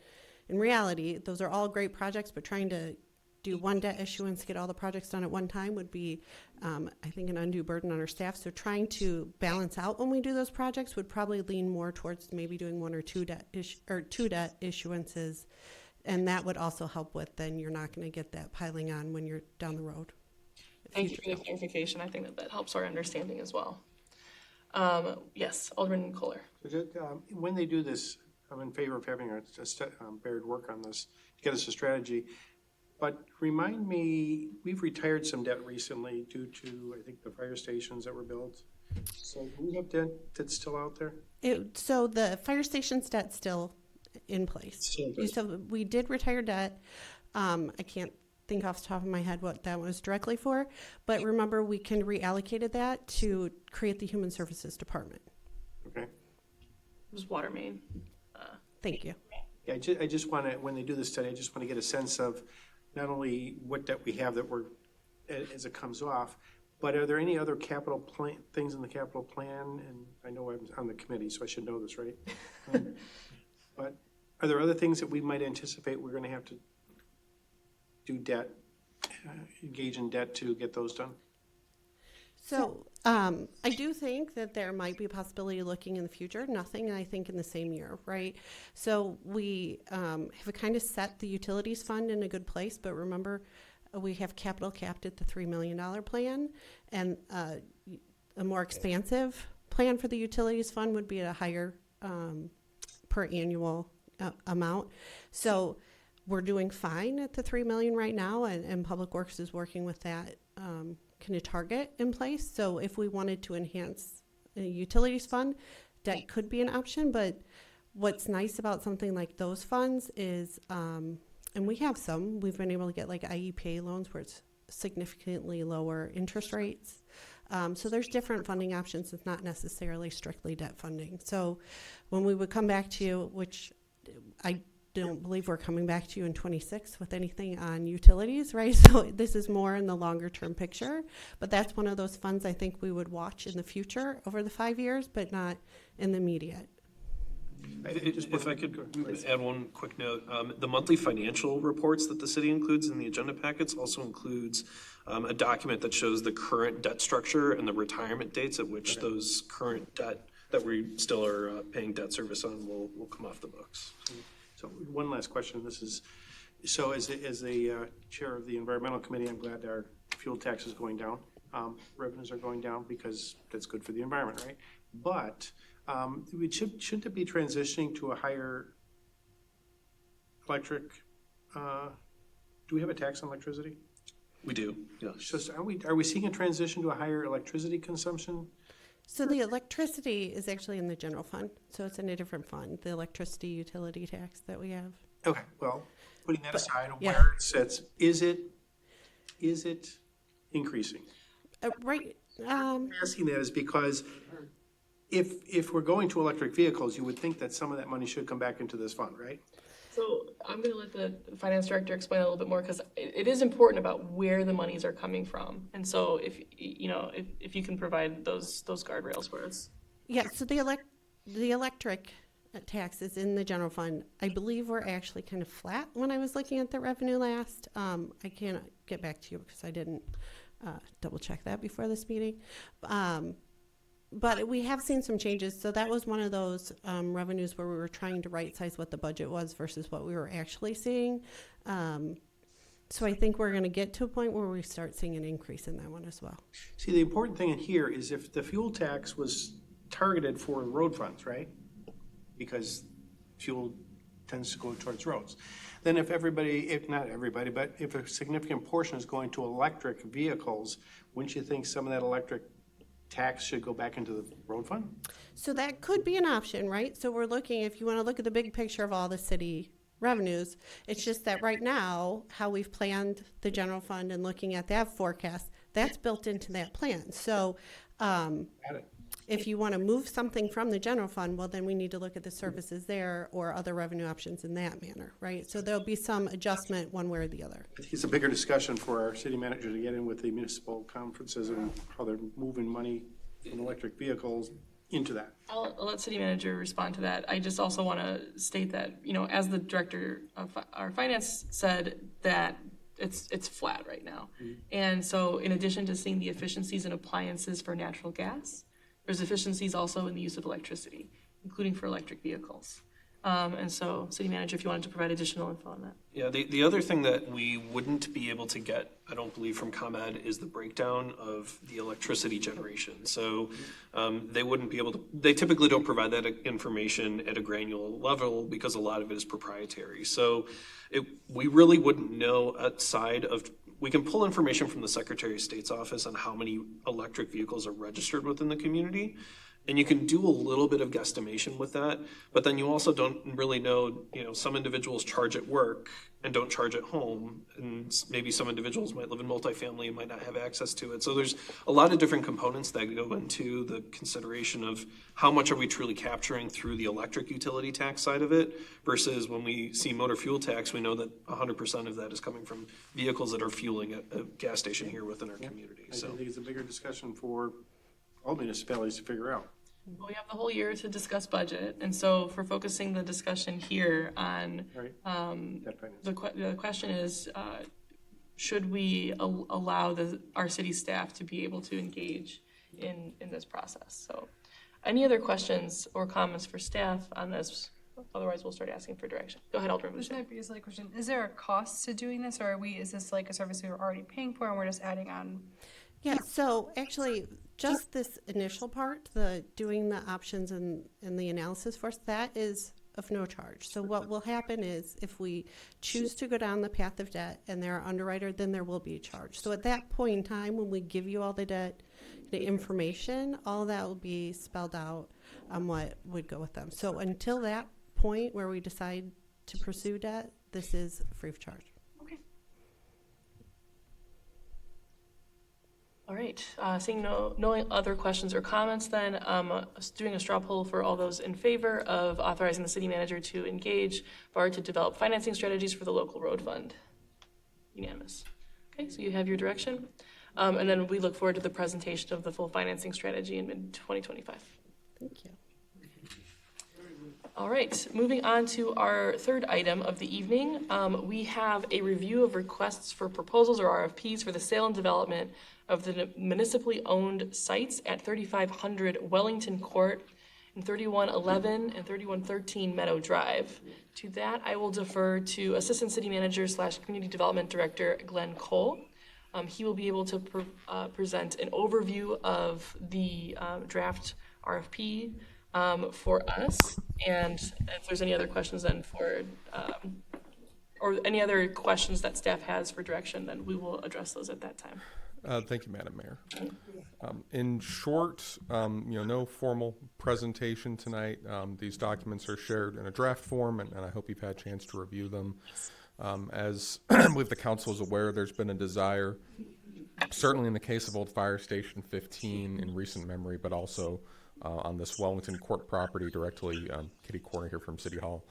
reality, those are all great projects, but trying to do one debt issuance, get all the projects done at one time would be, I think, an undue burden on our staff. So trying to balance out when we do those projects would probably lean more towards maybe doing one or two debt issuances, and that would also help with. Then you're not going to get that piling on when you're down the road. Thank you for the clarification. I think that helps our understanding as well. Yes, Alderman Kohler. When they do this, I'm in favor of having Baird work on this to get us a strategy. But remind me, we've retired some debt recently due to, I think, the fire stations that were built. So do we have debt that's still out there? So the fire station's debt's still in place. So we did retire debt. I can't think off the top of my head what that was directly for, but remember we can reallocated that to create the Human Services Department. Okay. It was water main. Thank you. Yeah, I just want to, when they do this study, I just want to get a sense of not only what debt we have that we're, as it comes off, but are there any other capital plan, things in the capital plan? And I know I'm on the committee, so I should know this, right? But are there other things that we might anticipate we're going to have to do debt, engage in debt to get those done? So I do think that there might be a possibility of looking in the future. Nothing, I think, in the same year, right? So we have kind of set the utilities fund in a good place, but remember, we have capital capped at the $3 million plan, and a more expansive plan for the utilities fund would be at a higher per annual amount. So we're doing fine at the $3 million right now, and Public Works is working with that kind of target in place. So if we wanted to enhance a utilities fund, that could be an option. But what's nice about something like those funds is and we have some. We've been able to get like IEPA loans where it's significantly lower interest rates. So there's different funding options. It's not necessarily strictly debt funding. So when we would come back to you, which I don't believe we're coming back to you in 26 with anything on utilities, right? So this is more in the longer term picture, but that's one of those funds I think we would watch in the future over the 5 years, but not in the immediate. If I could add one quick note, the monthly financial reports that the city includes in the agenda packets also includes a document that shows the current debt structure and the retirement dates at which those current debt that we still are paying debt service on will come off the books. So one last question. This is, so as the chair of the environmental committee, I'm glad our fuel tax is going down. Revenues are going down because that's good for the environment, right? But shouldn't it be transitioning to a higher electric? Do we have a tax on electricity? We do, yes. Just, are we seeing a transition to a higher electricity consumption? So the electricity is actually in the general fund, so it's in a different fund, the electricity utility tax that we have. Okay, well, putting that aside, yeah. where it sits, is it increasing? Right. I'm asking that is because if we're going to electric vehicles, you would think that some of that money should come back into this fund, right? So I'm going to let the finance director explain a little bit more because it is important about where the monies are coming from. And so if you can provide those guardrails for us. Yeah, so the electric tax is in the general fund. I believe we're actually kind of flat when I was looking at the revenue last. I can't get back to you because I didn't double check that before this meeting. But we have seen some changes. So that was one of those revenues where we were trying to right size what the budget was versus what we were actually seeing. So I think we're going to get to a point where we start seeing an increase in that one as well. See, the important thing in here is if the fuel tax was targeted for road funds, right? Because fuel tends to go towards roads. Then if not everybody, but if a significant portion is going to electric vehicles, wouldn't you think some of that electric tax should go back into the road fund? So that could be an option, right? So we're looking, if you want to look at the big picture of all the city revenues, it's just that right now, how we've planned the general fund and looking at that forecast, that's built into that plan. So if you want to move something from the general fund, well, then we need to look at the services there or other revenue options in that manner, right? So there'll be some adjustment one way or the other. I think it's a bigger discussion for our city manager to get in with the municipal conferences and how they're moving money from electric vehicles into that. I'll let city manager respond to that. I just also want to state that, as the director of our finance said, that it's flat right now. Mm-hmm. And so in addition to seeing the efficiencies in appliances for natural gas, there's efficiencies also in the use of electricity, including for electric vehicles. And so, city manager, if you wanted to provide additional info on that. Yeah, the other thing that we wouldn't be able to get, I don't believe, from ComEd is the breakdown of the electricity generation. So they wouldn't be able to, they typically don't provide that information at a granular level because a lot of it is proprietary. So we really wouldn't know outside of, we can pull information from the Secretary of State's office on how many electric vehicles are registered within the community. And you can do a little bit of guesstimation with that, but then you also don't really know, some individuals charge at work and don't charge at home. And maybe some individuals might live in multifamily and might not have access to it. So there's a lot of different components that go into the consideration of how much are we truly capturing through the electric utility tax side of it versus when we see motor fuel tax, we know that 100% of that is coming from vehicles that are fueling at a gas station here within our community. I So think it's a bigger discussion for all municipalities to figure out. Well, we have the whole year to discuss budget, and so for focusing the discussion here on, the question is, should we allow our city staff to be able to engage in this process? So, any other questions or comments for staff on this? Otherwise, we'll start asking for direction. Go ahead, Alderman This Boucher. might be a silly question. Is there a cost to doing this, or is this like a service we were already paying for and we're just adding on? Yeah, so actually, just this initial part, the doing the options and the analysis for us, that is of no charge. So what will happen is if we choose to go down the path of debt and they're an underwriter, then there will be a charge. So at that point in time, when we give you all the debt, the information, all that will be spelled out on what would go with them. So until that point where we decide to pursue debt, this is free of charge. Okay. All right, seeing no other questions or comments, then doing a straw poll for all those in favor of authorizing the city manager to engage BART to develop financing strategies for the local road fund. Unanimous. Okay, so you have your direction. And then we look forward to the presentation of the full financing strategy in mid-2025. Thank you. All right, moving on to our third item of the evening. We have a review of requests for proposals or RFPs for the sale and development of the municipally owned sites at 3500 Wellington Court and 3111 and 3113 Meadow Drive. To that, I will defer to Assistant City Manager / Community Development Director Glenn Cole. He will be able to present an overview of the draft RFP for us, and if there's any other questions then for, or any other questions that staff has for direction, then we will address those at that time. Thank you, Madam Mayor. In short, no formal presentation tonight. These documents are shared in a draft form, and I hope you've had a chance to review them. As I believe the council is aware, there's been a desire, certainly in the case of Old Fire Station 15 in recent memory, but also on this Wellington Court property directly kitty corner here from City Hall,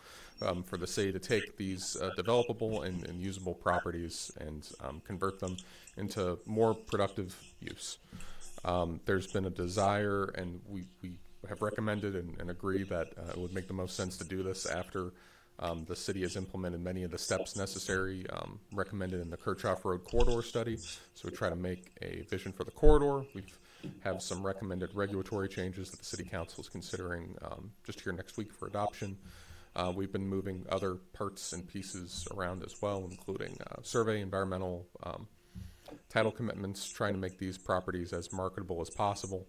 for the city to take these developable and usable properties and convert them into more productive use. There's been a desire, and we have recommended and agree that it would make the most sense to do this after the city has implemented many of the steps necessary recommended in the Kirchhoff Road Corridor Study. So we try to make a vision for the corridor. We have some recommended regulatory changes that the City Council is considering just here next week for adoption. We've been moving other parts and pieces around as well, including survey, environmental, title commitments, trying to make these properties as marketable as possible.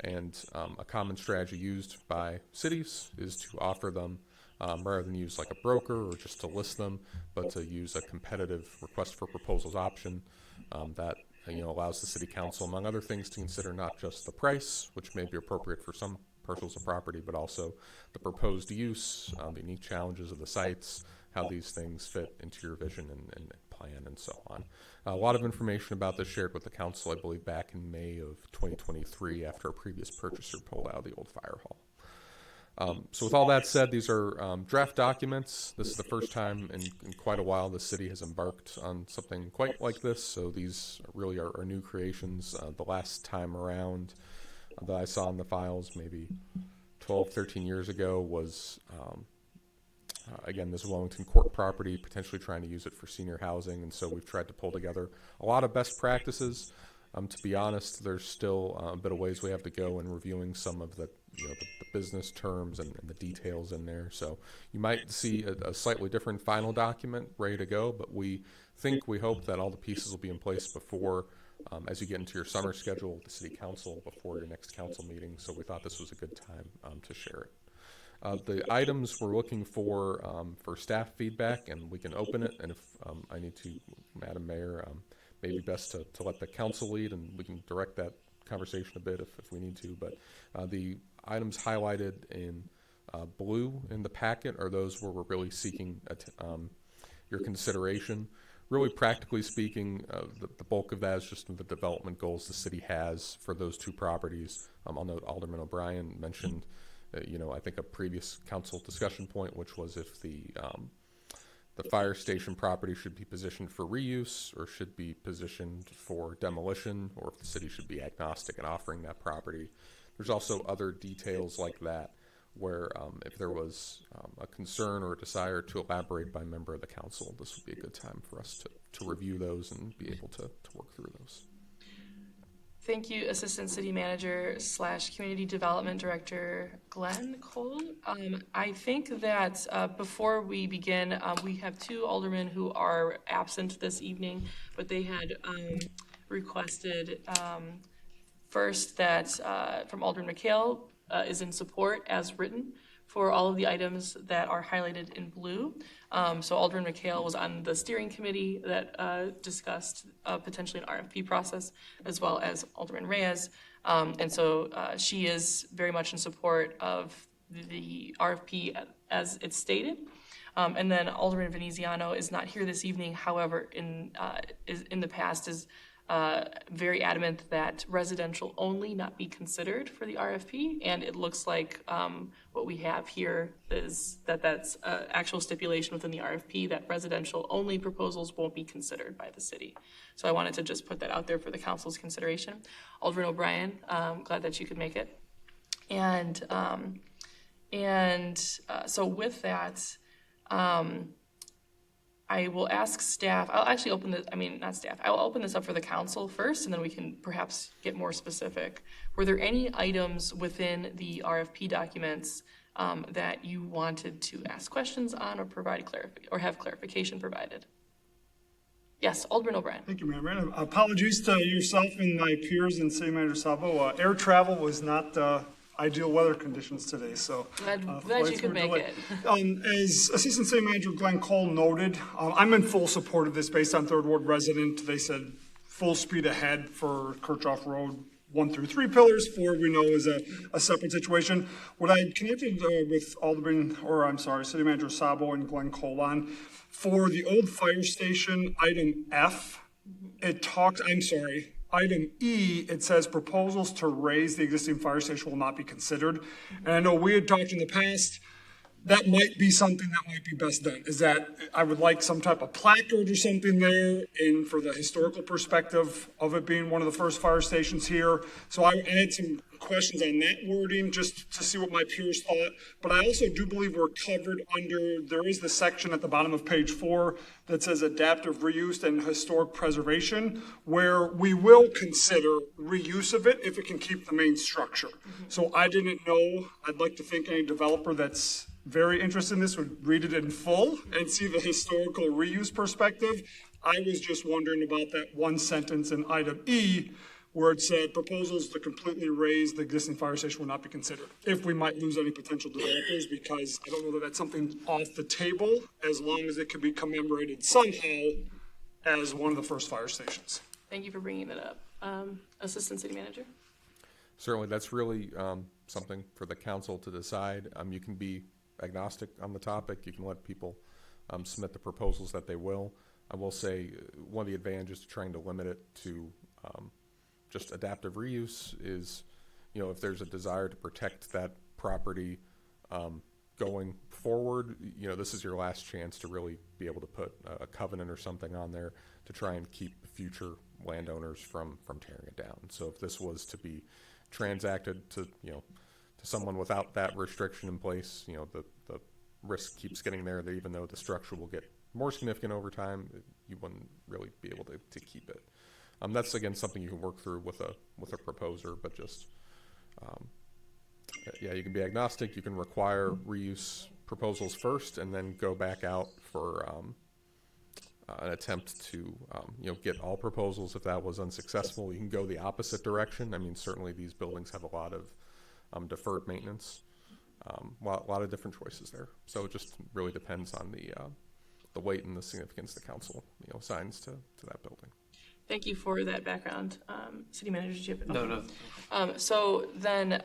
And a common strategy used by cities is to offer them rather than use like a broker or just to list them, but to use a competitive request for proposals option that allows the City Council, among other things, to consider not just the price, which may be appropriate for some parcels of property, but also the proposed use, the unique challenges of the sites, how these things fit into your vision and plan, and so on. A lot of information about this shared with the council, I believe, back in May of 2023 after a previous purchaser pulled out of the old fire hall. So with all that said, these are draft documents. This is the first time in quite a while the city has embarked on something quite like this, so these really are new creations. The last time around that I saw in the files, maybe 12, 13 years ago, was again, this Wellington Court property, potentially trying to use it for senior housing, and so we've tried to pull together a lot of best practices. To be honest, there's still a bit of ways we have to go in reviewing some of the business terms and the details in there. So you might see a slightly different final document ready to go, but we hope that all the pieces will be in place before, as you get into your summer schedule with the City Council, before your next council meeting. So we thought this was a good time to share it. The items we're looking for staff feedback, and we can open it, and if I need to, Madam Mayor, maybe best to let the council lead, and we can direct that conversation a bit if we need to. But the items highlighted in blue in the packet are those where we're really seeking your consideration. Really, practically speaking, the bulk of that is just the development goals the city has for those two properties. I'll note Alderman O'Brien mentioned, I think a previous council discussion point, which was if the fire station property should be positioned for reuse or should be positioned for demolition, or if the city should be agnostic in offering that property. There's also other details like that where if there was a concern or a desire to elaborate by a member of the council, this would be a good time for us to review those and be able to work through those. Thank you, Assistant City Manager / Community Development Director Glenn Cole. I think that before we begin, we have two aldermen who are absent this evening, but they had requested first that from Alderman McHale is in support as written for all of the items that are highlighted in blue. So Alderman McHale was on the steering committee that discussed potentially an RFP process, as well as Alderman Reyes. And so she is very much in support of the RFP as it's stated. And then Alderman Veneziano is not here this evening, however, in the past is very adamant that residential only not be considered for the RFP, and it looks like what we have here is that that's actual stipulation within the RFP that residential only proposals won't be considered by the city. So I wanted to just put that out there for the council's consideration. Alderman O'Brien, glad that you could make it. And so with that, I will ask staff, I'll actually open this, not staff, I will open this up for the council first, and then we can perhaps get more specific. Were there any items within the RFP documents that you wanted to ask questions on or provide or have clarification provided? Yes, Alderman O'Brien. Thank you, Mayor. Apologies to yourself and my peers and City Manager Sabo. Air travel was not ideal weather conditions today, so. Glad you could make it. As Assistant City Manager Glenn Cole noted, I'm in full support of this based on Third Ward resident. They said full speed ahead for Kirchhoff Road 1 through 3 pillars. 4 we know is a separate situation. What I connected with City Manager Sabo and Glenn Cole on, for the old fire station, item F, item E, it says proposals to raise the existing fire station will not be considered. And I know we had talked in the past, that might be something that might be best done, is that I would like some type of placard or something there, and for the historical perspective of it being one of the first fire stations here. So I had some questions on that wording just to see what my peers thought. But I also do believe we're covered under, there is the section at the bottom of page 4 that says adaptive reuse and historic preservation, where we will consider reuse of it if it can keep the main structure. So I didn't know, I'd like to think any developer that's very interested in this would read it in full and see the historical reuse perspective. I was just wondering about that one sentence in item E where it said proposals to completely raise the existing fire station will not be considered. If we might lose any potential developers, because I don't know that that's something off the table, as long as it could be commemorated somehow as one of the first fire stations. Thank you for bringing that up. Assistant City Manager. Certainly, that's really something for the council to decide. You can be agnostic on the topic. You can let people submit the proposals that they will. I will say one of the advantages to trying to limit it to just adaptive reuse is, if there's a desire to protect that property going forward, this is your last chance to really be able to put a covenant or something on there to try and keep future landowners from tearing it down. So if this was to be transacted to someone without that restriction in place, the risk keeps getting there that even though the structure will get more significant over time, you wouldn't really be able to keep it. That's again something you can work through with a proposer, but just you can be agnostic. You can require reuse proposals first, and then go back out for an attempt to get all proposals. If that was unsuccessful, you can go the opposite direction. Certainly these buildings have a lot of deferred maintenance, a lot of different choices there. So it just really depends on the weight and the significance the council assigns to that building. Thank you for that background. City Manager, did you have No. So then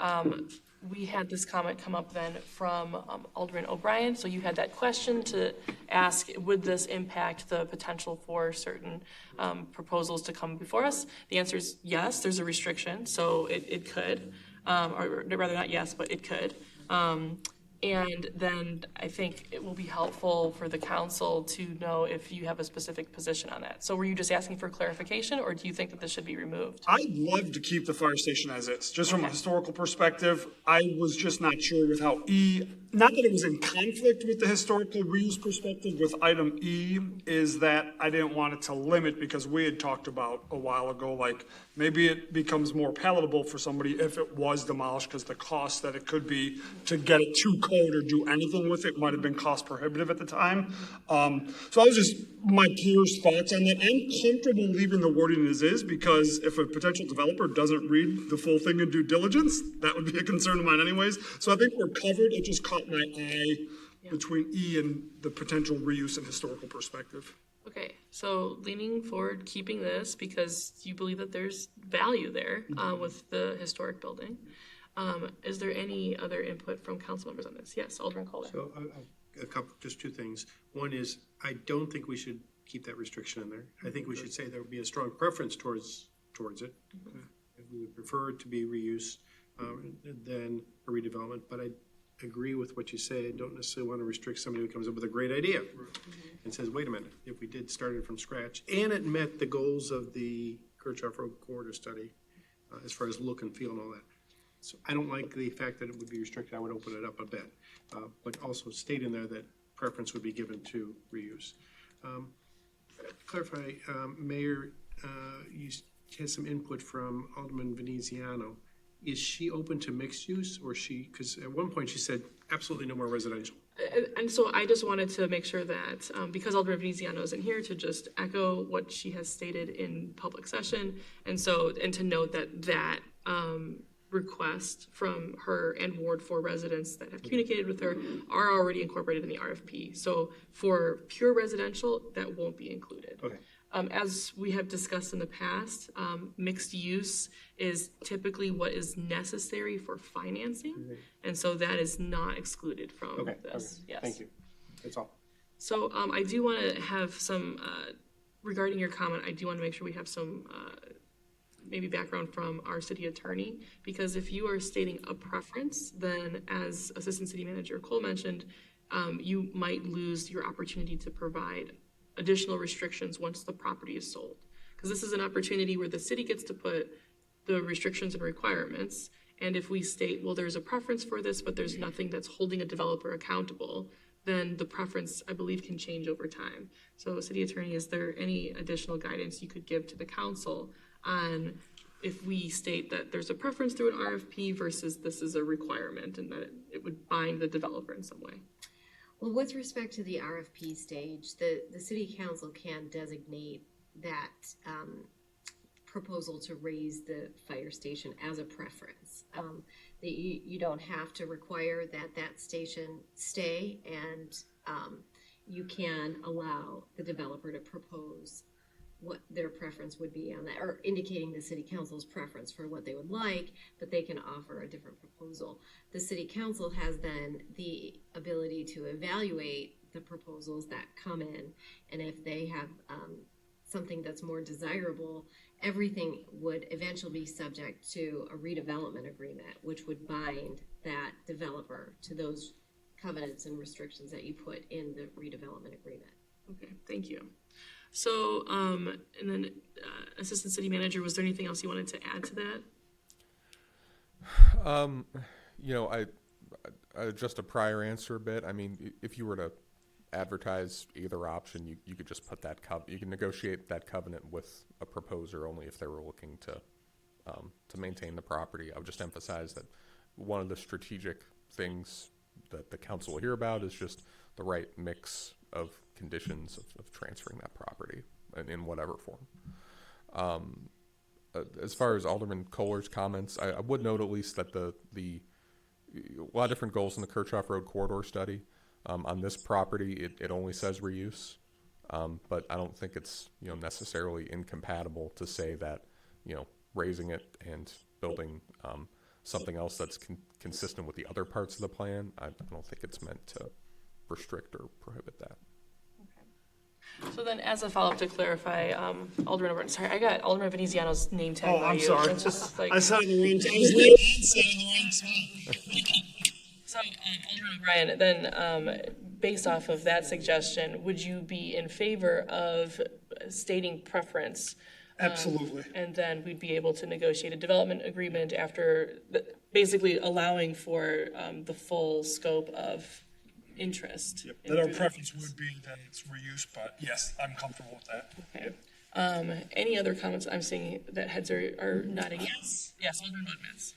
we had this comment come up then from Alderman O'Brien. So you had that question to ask, would this impact the potential for certain proposals to come before us? The answer is yes, there's a restriction, so it could, or rather not yes, but it could. And then I think it will be helpful for the council to know if you have a specific position on that. So were you just asking for clarification, or do you think that this should be removed? I'd love to keep the fire station as is, just from a historical perspective. I was just not sure with how not that it was in conflict with the historical reuse perspective with item E, is that I didn't want it to limit, because we had talked about a while ago, like maybe it becomes more palatable for somebody if it was demolished, because the cost that it could be to get it to code or do anything with it might have been cost prohibitive at the time. So I was just, my peers' thoughts on that. I'm comfortable leaving the wording as is, because if a potential developer doesn't read the full thing in due diligence, that would be a concern of mine anyways. So I think we're covered. It just caught my eye between E and the potential reuse and historical perspective. Okay, so leaning forward, keeping this because you believe that there's value there with the historic building. Is there any other input from council members on this? Yes, Alderman Kohler. So just two things. One is, I don't think we should keep that restriction in there. I think we should say there would be a strong preference towards it. We would prefer it to be reuse than a redevelopment, but I agree with what you say. I don't necessarily want to restrict somebody who comes up with a great idea and says, wait a minute, if we did start it from scratch, and it met the goals of the Kirchhoff Road Corridor study, as far as look and feel and all that. So I don't like the fact that it would be restricted. I would open it up a bit, but also state in there that preference would be given to reuse. Clarify, Mayor, you had some input from Alderman Veneziano. Is she open to mixed use, or because at one point she said absolutely no more residential? And so I just wanted to make sure that, because Alderman Veneziano isn't here, to just echo what she has stated in public session. And to note that request from her and Ward 4 residents that have communicated with her are already incorporated in the RFP. So for pure residential, that won't be included. Okay. As we have discussed in the past, mixed use is typically what is necessary for financing. And so that is not excluded from this. Okay. Yes. Thank you. That's all. So I do want to have some, regarding your comment, I do want to make sure we have some maybe background from our city attorney, because if you are stating a preference, then as Assistant City Manager Cole mentioned, you might lose your opportunity to provide additional restrictions once the property is sold. Because this is an opportunity where the city gets to put the restrictions and requirements, and if we state, well, there's a preference for this, but there's nothing that's holding a developer accountable, then the preference, I believe, can change over time. So, City Attorney, is there any additional guidance you could give to the council on if we state that there's a preference through an RFP versus this is a requirement and that it would bind the developer in some way? Well, with respect to the RFP stage, the city council can designate that proposal to raise the fire station as a preference. You don't have to require that station stay, and you can allow the developer to propose what their preference would be on that, or indicating the city council's preference for what they would like, but they can offer a different proposal. The city council has then the ability to evaluate the proposals that come in, and if they have something that's more desirable, everything would eventually be subject to a redevelopment agreement, which would bind that developer to those covenants and restrictions that you put in the redevelopment agreement. Okay, thank you. So, and then Assistant City Manager, was there anything else you wanted to add to that? I just a prior answer a bit. I mean, if you were to advertise either option, you could just put that you can negotiate that covenant with a proposer only if they were looking to maintain the property. I would just emphasize that one of the strategic things that the council will hear about is just the right mix of conditions of transferring that property in whatever form. As far as Alderman Kohler's comments, I would note at least that a lot of different goals in the Kirchhoff Road Corridor study. On this property, it only says reuse, but I don't think it's necessarily incompatible to say that raising it and building something else that's consistent with the other parts of the plan. I don't think it's meant to restrict or prohibit that. So then, as a follow-up to clarify, Alderman, sorry, I got Alderman Veneziano's name tag. Oh, I'm sorry. It's just like, I said the wrong time. I was late on saying the wrong time. So, Alderman O'Brien, then based off of that suggestion, would you be in favor of stating preference? Absolutely. And then we'd be able to negotiate a development agreement after, basically allowing for the full scope of interest. Yep. That our preference would be that it's reuse, but yes, I'm comfortable with that. Okay. Any other comments? I'm seeing that heads are nodding yes. Yes, Alderman Budmets.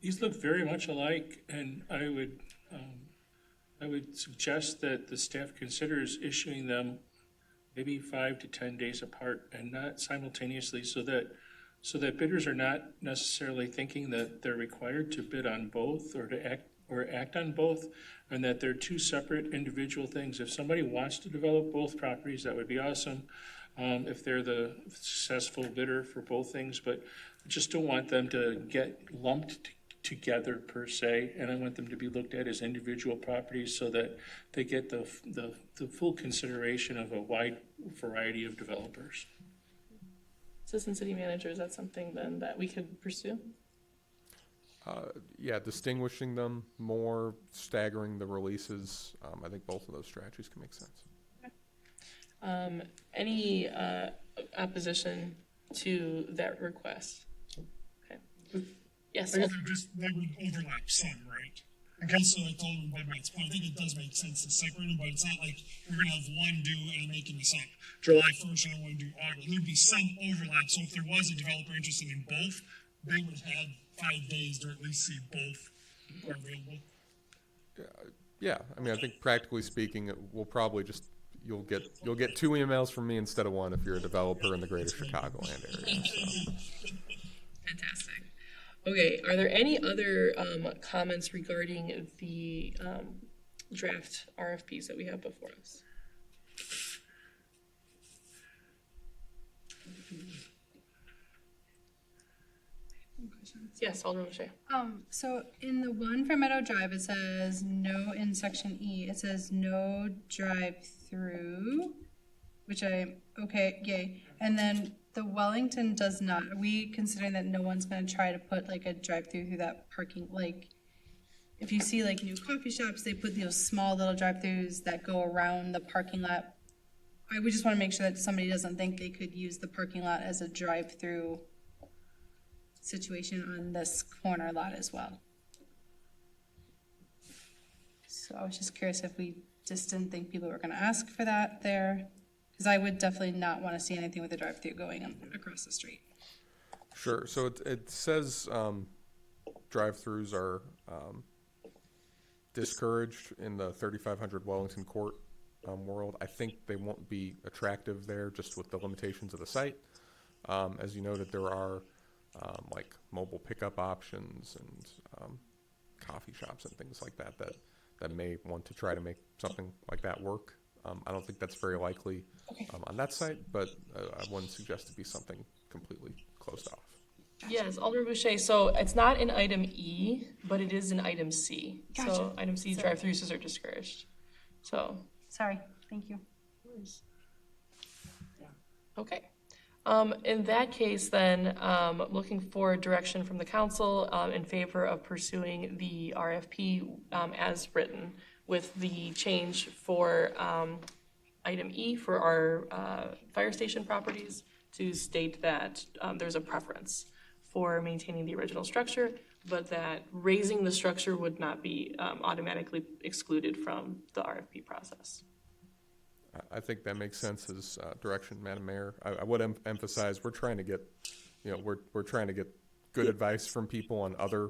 These look very much alike, and I would suggest that the staff considers issuing them maybe 5 to 10 days apart and not simultaneously, so that bidders are not necessarily thinking that they're required to bid on both or to act on both, and that they're two separate individual things. If somebody wants to develop both properties, that would be awesome. If they're the successful bidder for both things, but I just don't want them to get lumped together per se, and I want them to be looked at as individual properties so that they get the full consideration of a wide variety of developers. Assistant City Manager, is that something then that we could pursue? Yeah, distinguishing them more, staggering the releases. I think both of those strategies can make sense. Any opposition to that request? Okay. Yes. They would overlap some, right? I guess like Alderman Budmetz's point, I think it does make sense to separate them, but it's not like we're gonna have one due, and I'm making this up, July 1st, and I want to do August. There'd be some overlap, so if there was a developer interested in both, they would have 5 days to at least see both are available. Yeah, I mean, I think practically speaking, we'll probably just you'll get 2 emails from me instead of 1 if you're a developer in the greater Chicagoland area. So. Fantastic. Okay, are there any other comments regarding the draft RFPs that we have before us? Yes, Alderman O'Shea. So in the one for Meadow Drive, it says no, in section E, it says no drive-through, which okay, yay. And then the Wellington does not. Are we considering that no one's gonna try to put like a drive-through through that parking, like, if you see like new coffee shops, they put those small little drive-throughs that go around the parking lot. We just wanna make sure that somebody doesn't think they could use the parking lot as a drive-through situation on this corner lot as well. So I was just curious if we just didn't think people were gonna ask for that there, because I would definitely not wanna see anything with a drive-through going across the street. Sure. So it says drive-throughs are discouraged in the 3500 Wellington Court world. I think they won't be attractive there just with the limitations of the site. As you noted, there are like mobile pickup options and coffee shops and things like that may want to try to make something like that work. I don't think that's very likely on that site, but I wouldn't suggest it be something completely closed off. Yes, Alderman Boucher, so it's not in item E, but it is in item C. Gotcha. So item C, drive-throughs are discouraged. So. Sorry, thank you. Okay. In that case, then, looking for direction from the council in favor of pursuing the RFP as written, with the change for item E for our fire station properties to state that there's a preference for maintaining the original structure, but that raising the structure would not be automatically excluded from the RFP process. I think that makes sense as direction, Madam Mayor. I would emphasize we're trying to get, we're trying to get good advice from people on other,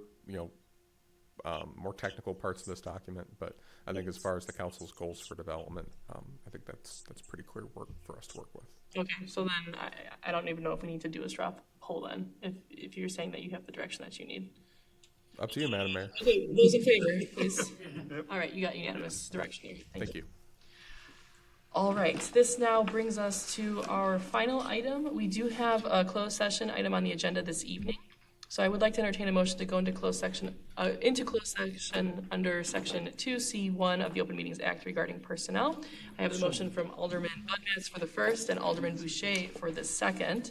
more technical parts of this document. But I think as far as the council's goals for development, I think that's pretty clear work for us to work with. Okay, so then I don't even know if we need to do a straw poll then, if you're saying that you have the direction that you need. Up to you, Madam Mayor. Okay, those in favor, please. All right, you got unanimous direction here. Thank you. All right, this now brings us to our final item. We do have a closed session item on the agenda this evening. So I would like to entertain a motion to go into closed session under section 2C1 of the Open Meetings Act regarding personnel. I have a motion from Alderman Budmetz for the first and Alderman Boucher for the second.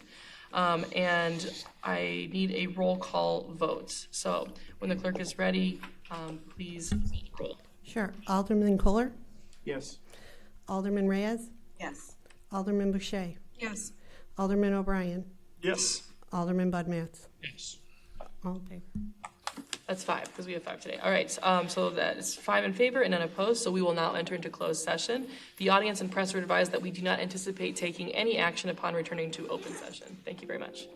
And I need a roll call vote. So when the clerk is ready, please roll. Sure. Alderman Kohler? Yes. Alderman Reyes? Yes. Alderman Boucher? Yes. Alderman O'Brien? Yes. Alderman Budmetz? Yes. All in favor? That's 5, because we have 5 today. All right, so that is 5 in favor and none opposed, so we will now enter into closed session. The audience and press are advised that we do not anticipate taking any action upon returning to open session. Thank you very much.